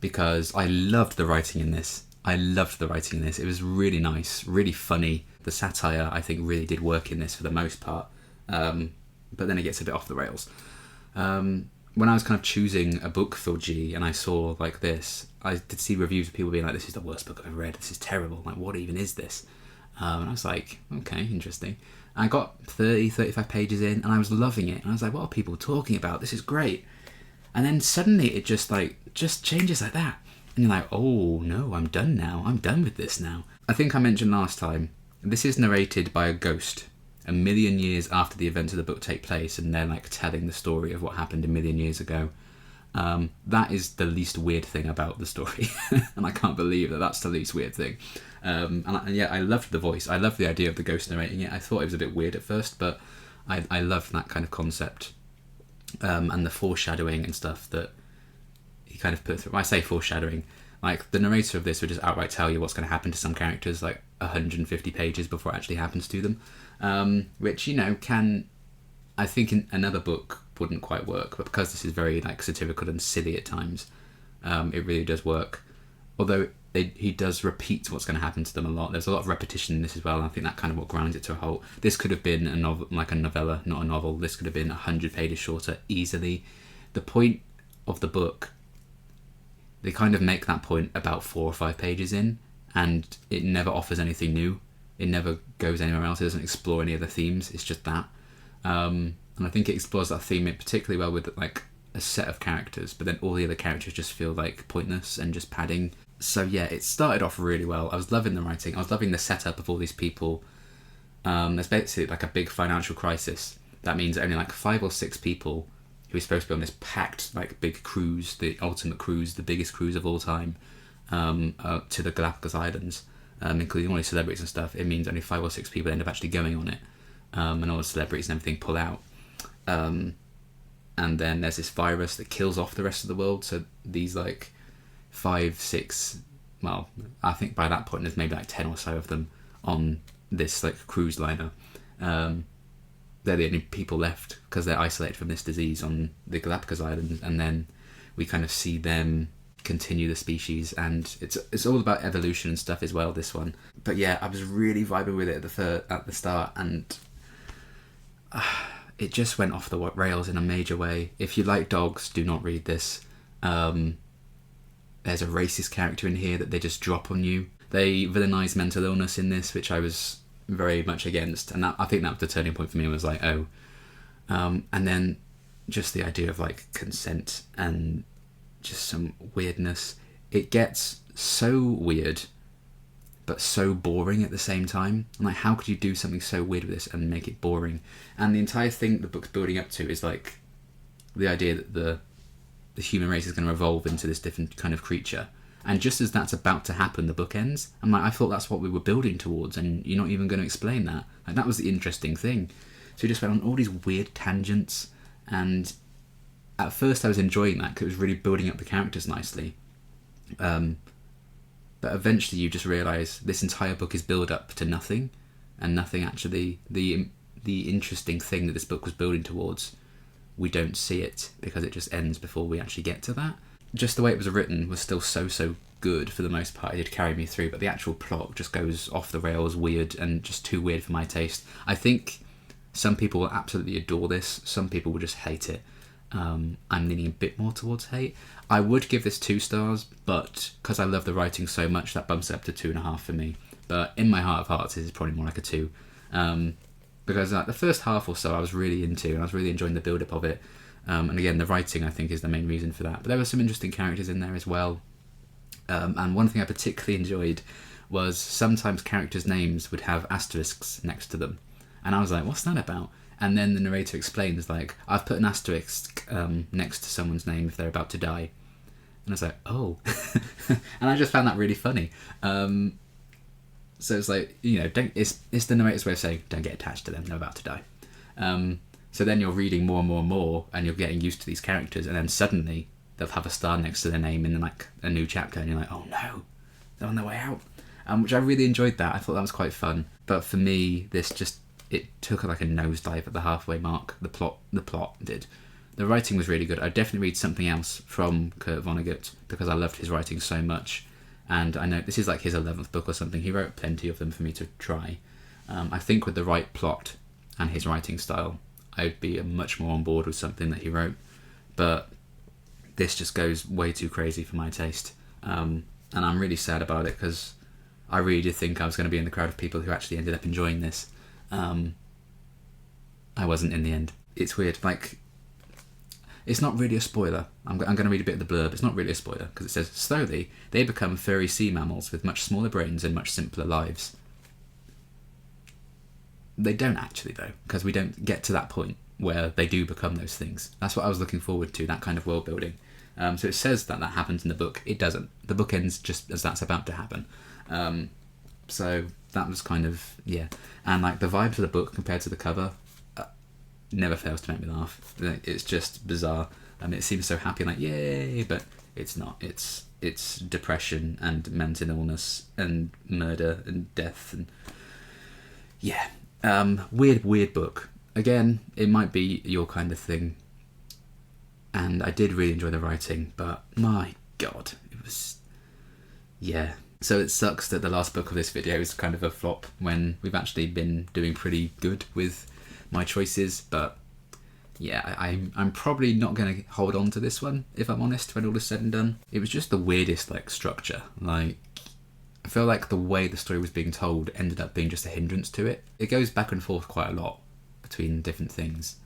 because I loved the writing in this. It was really nice, really funny. The satire, I think, really did work in this for the most part. But then it gets a bit off the rails. When I was kind of choosing a book for G and I saw like this, I did see reviews of people being like, this is the worst book I've ever read, this is terrible, like what even is this? And I was like, okay, interesting. I got 35 pages in and I was loving it, and I was like, what are people talking about? This is great. And then suddenly it just changes like that. And you're like, oh no, I'm done now. I'm done with this now. I think I mentioned last time, this is narrated by a ghost 1,000,000 years after the events of the book take place, and they're like telling the story of what happened 1,000,000 years ago. That is the least weird thing about the story. And I can't believe that that's the least weird thing. And yeah, I loved the voice. I loved the idea of the ghost narrating it. I thought it was a bit weird at first, but I loved that kind of concept. And the foreshadowing and stuff that he kind of put through. When I say foreshadowing, like the narrator of this would just outright tell you what's going to happen to some characters like 150 pages before it actually happens to them, which, you know, can, I think in another book wouldn't quite work, but because this is very like satirical and silly at times, it really does work. Although he does repeat what's going to happen to them a lot. There's a lot of repetition in this as well, and I think that kind of what grinds it to a halt. This could have been a novel, like a novella, not a novel. This could have been 100 pages shorter easily. The point of the book, they kind of make that point about 4 or 5 pages in, and it never offers anything new. It never goes anywhere else. It doesn't explore any other themes. It's just that. And I think it explores that theme particularly well with like a set of characters, but then all the other characters just feel like pointless and just padding. So yeah, it started off really well. I was loving the writing. I was loving the setup of all these people. There's basically like a big financial crisis. That means only like 5 or 6 people who are supposed to be on this packed like big cruise, the ultimate cruise, the biggest cruise of all time, to the Galapagos Islands, including all these celebrities and stuff. It means only 5 or 6 people end up actually going on it, and all the celebrities and everything pull out. And then there's this virus that kills off the rest of the world. So these like 5, 6, well, I think by that point there's maybe like 10 or so of them on this like cruise liner. They're the only people left because they're isolated from this disease on the Galapagos Islands, and then we kind of see them continue the species, and it's all about evolution and stuff as well, this one. But yeah, I was really vibing with it at the start, and it just went off the rails in a major way. If you like dogs, do not read this. There's a racist character in here that they just drop on you. They villainize mental illness in this, which I was very much against, and I think that was the turning point for me. I was like, oh. And then just the idea of like consent and just some weirdness. It gets so weird, but so boring at the same time. I'm like, how could you do something so weird with this and make it boring? And the entire thing the book's building up to is like the idea that the human race is going to evolve into this different kind of creature. And just as that's about to happen, the book ends. I'm like, I thought that's what we were building towards, and you're not even going to explain that. Like, that was the interesting thing. So we just went on all these weird tangents, and at first I was enjoying that because it was really building up the characters nicely. But eventually you just realise this entire book is build up to nothing, and nothing actually, the interesting thing that this book was building towards, we don't see it because it just ends before we actually get to that. Just the way it was written was still so good for the most part. It did carry me through, but the actual plot just goes off the rails, weird, and just too weird for my taste. I think some people will absolutely adore this. Some people will just hate it. I'm leaning a bit more towards hate. I would give this 2 stars, but because I love the writing so much, that bumps it up to 2.5 for me. But in my heart of hearts, this is probably more like a 2. Because the first half or so I was really into, and I was really enjoying the build-up of it. And again, the writing, I think, is the main reason for that. But there were some interesting characters in there as well. And one thing I particularly enjoyed was sometimes characters' names would have asterisks next to them. And I was like, what's that about? And then the narrator explains, like, I've put an asterisk next to someone's name if they're about to die. And I was like, oh. And I just found that really funny. So it's like, you know, it's the narrator's way of saying, don't get attached to them, they're about to die. So then you're reading more and more and more, and you're getting used to these characters, and then suddenly they'll have a star next to their name in like a new chapter, and you're like, oh no, they're on their way out. Which I really enjoyed that. I thought that was quite fun. But for me, it took like a nosedive at the halfway mark. The plot did. The writing was really good. I'd definitely read something else from Kurt Vonnegut because I loved his writing so much. And I know this is like his 11th book or something. He wrote plenty of them for me to try. I think with the right plot and his writing style, I'd be much more on board with something that he wrote. But this just goes way too crazy for my taste. And I'm really sad about it because I really did think I was going to be in the crowd of people who actually ended up enjoying this. I wasn't in the end. It's weird. Like, it's not really a spoiler. I'm going to read a bit of the blurb. It's not really a spoiler because it says, slowly, they become furry sea mammals with much smaller brains and much simpler lives. They don't actually, though, because we don't get to that point where they do become those things. That's what I was looking forward to, that kind of world building. So it says that happens in the book. It doesn't. The book ends just as that's about to happen. So that was kind of, yeah. And like the vibes of the book compared to the cover never fails to make me laugh. It's just bizarre. It seems so happy, like, yay, but it's not. It's depression and mental illness and murder and death and, yeah. Weird book. Again, it might be your kind of thing. And I did really enjoy the writing, but my God, it was, yeah. So it sucks that the last book of this video is kind of a flop when we've actually been doing pretty good with my choices, but yeah, I'm probably not going to hold on to this one, if I'm honest, when all is said and done. It was just the weirdest, like, structure. Like, I feel like the way the story was being told ended up being just a hindrance to it. It goes back and forth quite a lot between different things.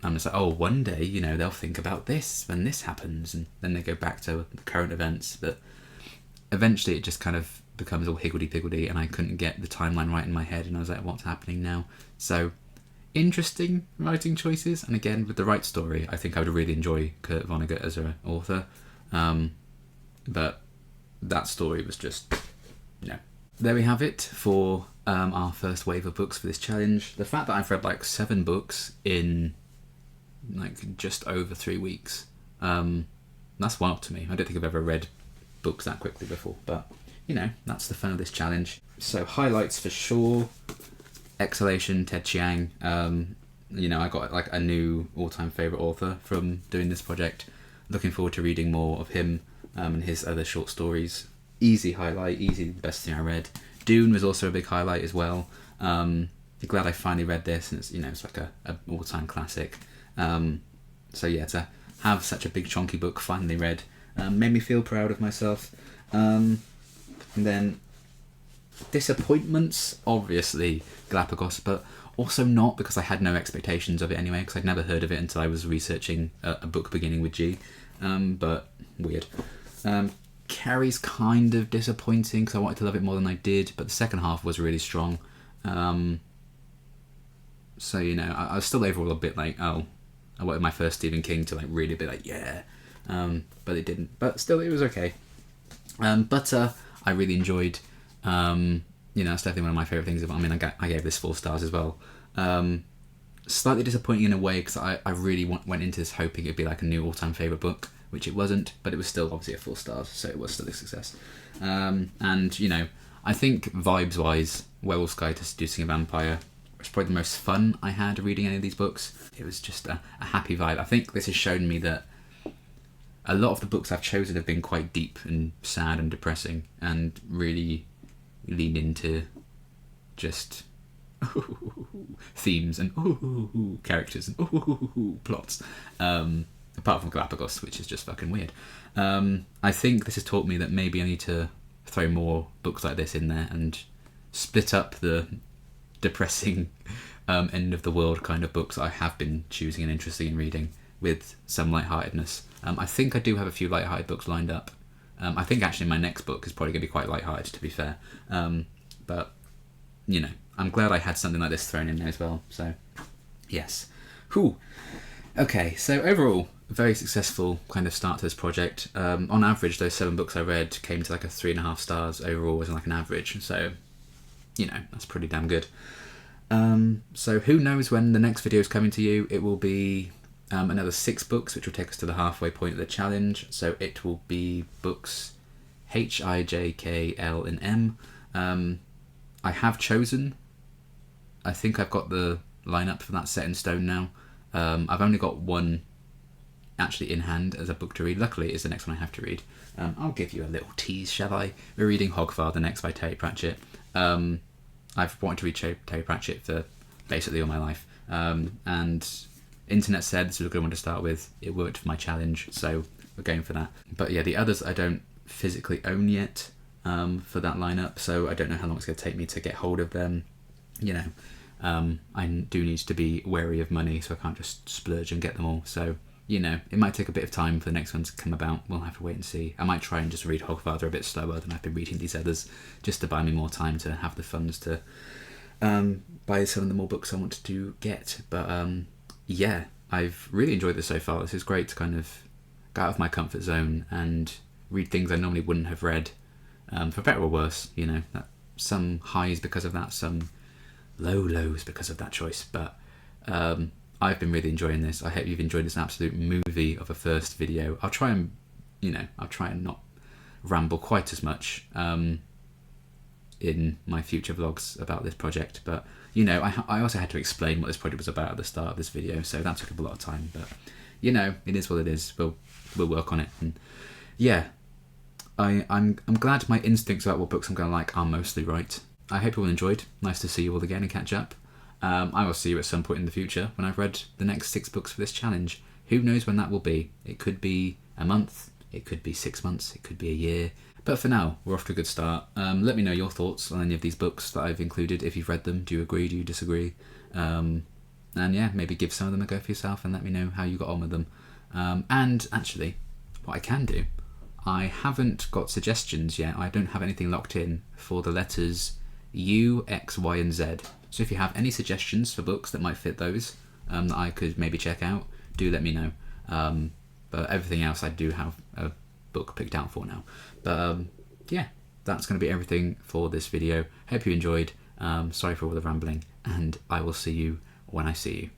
And it's like, oh, one day, you know, they'll think about this when this happens, and then they go back to the current events. But eventually it just kind of becomes all higgledy-piggledy, and I couldn't get the timeline right in my head, and I was like, what's happening now? So, interesting writing choices, and again, with the right story, I think I would really enjoy Kurt Vonnegut as an author. But that story was just, no. There we have it for our first wave of books for this challenge. The fact that I've read like 7 books in like just over 3 weeks, that's wild to me. I don't think I've ever read books that quickly before, but you know, that's the fun of this challenge. So highlights for sure: Exhalation, Ted Chiang. You know, I got like a new all-time favourite author from doing this project. Looking forward to reading more of him and his other short stories. Easy highlight, easy the best thing I read. Dune was also a big highlight as well. Glad I finally read this, and it's, you know, it's like a all-time classic. So yeah, to have such a big chunky book finally read made me feel proud of myself. And then disappointments, obviously Galapagos, but also not, because I had no expectations of it anyway, because I'd never heard of it until I was researching a book beginning with G. But weird. Carrie's kind of disappointing because I wanted to love it more than I did, but the second half was really strong. So, you know, I was still overall a bit like, oh, I wanted my first Stephen King to like really be like, yeah, but it didn't. But still, it was okay. Butter, I really enjoyed. You know, it's definitely one of my favourite things. I mean, I gave this 4 stars as well. Slightly disappointing in a way, because I really went into this hoping it'd be like a new all-time favourite book, which it wasn't, but it was still obviously a 4 stars, so it was still a success. And, you know, I think vibes-wise, Werewolf Guide to Seducing a Vampire was probably the most fun I had reading any of these books. It was just a happy vibe. I think this has shown me that a lot of the books I've chosen have been quite deep and sad and depressing, and really lean into just themes and characters and plots. Apart from Galapagos, which is just fucking weird. I think this has taught me that maybe I need to throw more books like this in there and split up the depressing end of the world kind of books I have been choosing and interested in reading with some lightheartedness. I think I do have a few lighthearted books lined up. I think actually my next book is probably going to be quite lighthearted, to be fair. But, you know, I'm glad I had something like this thrown in there as well. So, yes. Whew. Okay, so overall, a very successful kind of start to this project. On average, those 7 books I read came to like a 3.5 stars overall as like an average. So, you know, that's pretty damn good. So who knows when the next video is coming to you. It will be another 6 books, which will take us to the halfway point of the challenge. So it will be books H, I, J, K, L, and M. I have chosen. I think I've got the lineup for that set in stone now. I've only got one actually in hand as a book to read. Luckily, it's the next one I have to read. I'll give you a little tease, shall I? We're reading Hogfather next by Terry Pratchett. I've wanted to read Terry Pratchett for basically all my life. And internet said this was a good one to start with. It worked for my challenge, so we're going for that. But yeah, the others I don't physically own yet for that lineup, so I don't know how long it's going to take me to get hold of them. You know, I do need to be wary of money, so I can't just splurge and get them all. So you know, it might take a bit of time for the next one to come about. We'll have to wait and see. I might try and just read Hogfather a bit slower than I've been reading these others, just to buy me more time to have the funds to buy some of the more books I want to get. But yeah, I've really enjoyed this so far. This is great to kind of get out of my comfort zone and read things I normally wouldn't have read, for better or worse. You know, some highs because of that, some low lows because of that choice. But I've been really enjoying this. I hope you've enjoyed this absolute movie of a first video. I'll try and not ramble quite as much in my future vlogs about this project. But, you know, I also had to explain what this project was about at the start of this video, so that took up a lot of time. But, you know, it is what it is. We'll work on it. And yeah, I'm glad my instincts about what books I'm going to like are mostly right. I hope you all enjoyed. Nice to see you all again and catch up. I will see you at some point in the future when I've read the next 6 books for this challenge. Who knows when that will be? It could be a month, it could be 6 months, it could be a year. But for now, we're off to a good start. Let me know your thoughts on any of these books that I've included. If you've read them, do you agree, do you disagree? And yeah, maybe give some of them a go for yourself and let me know how you got on with them. And actually, what I can do, I haven't got suggestions yet. I don't have anything locked in for the letters U, X, Y, and Z. So if you have any suggestions for books that might fit those, that I could maybe check out, do let me know. But everything else I do have a book picked out for now. But yeah, that's going to be everything for this video. Hope you enjoyed. Sorry for all the rambling, and I will see you when I see you.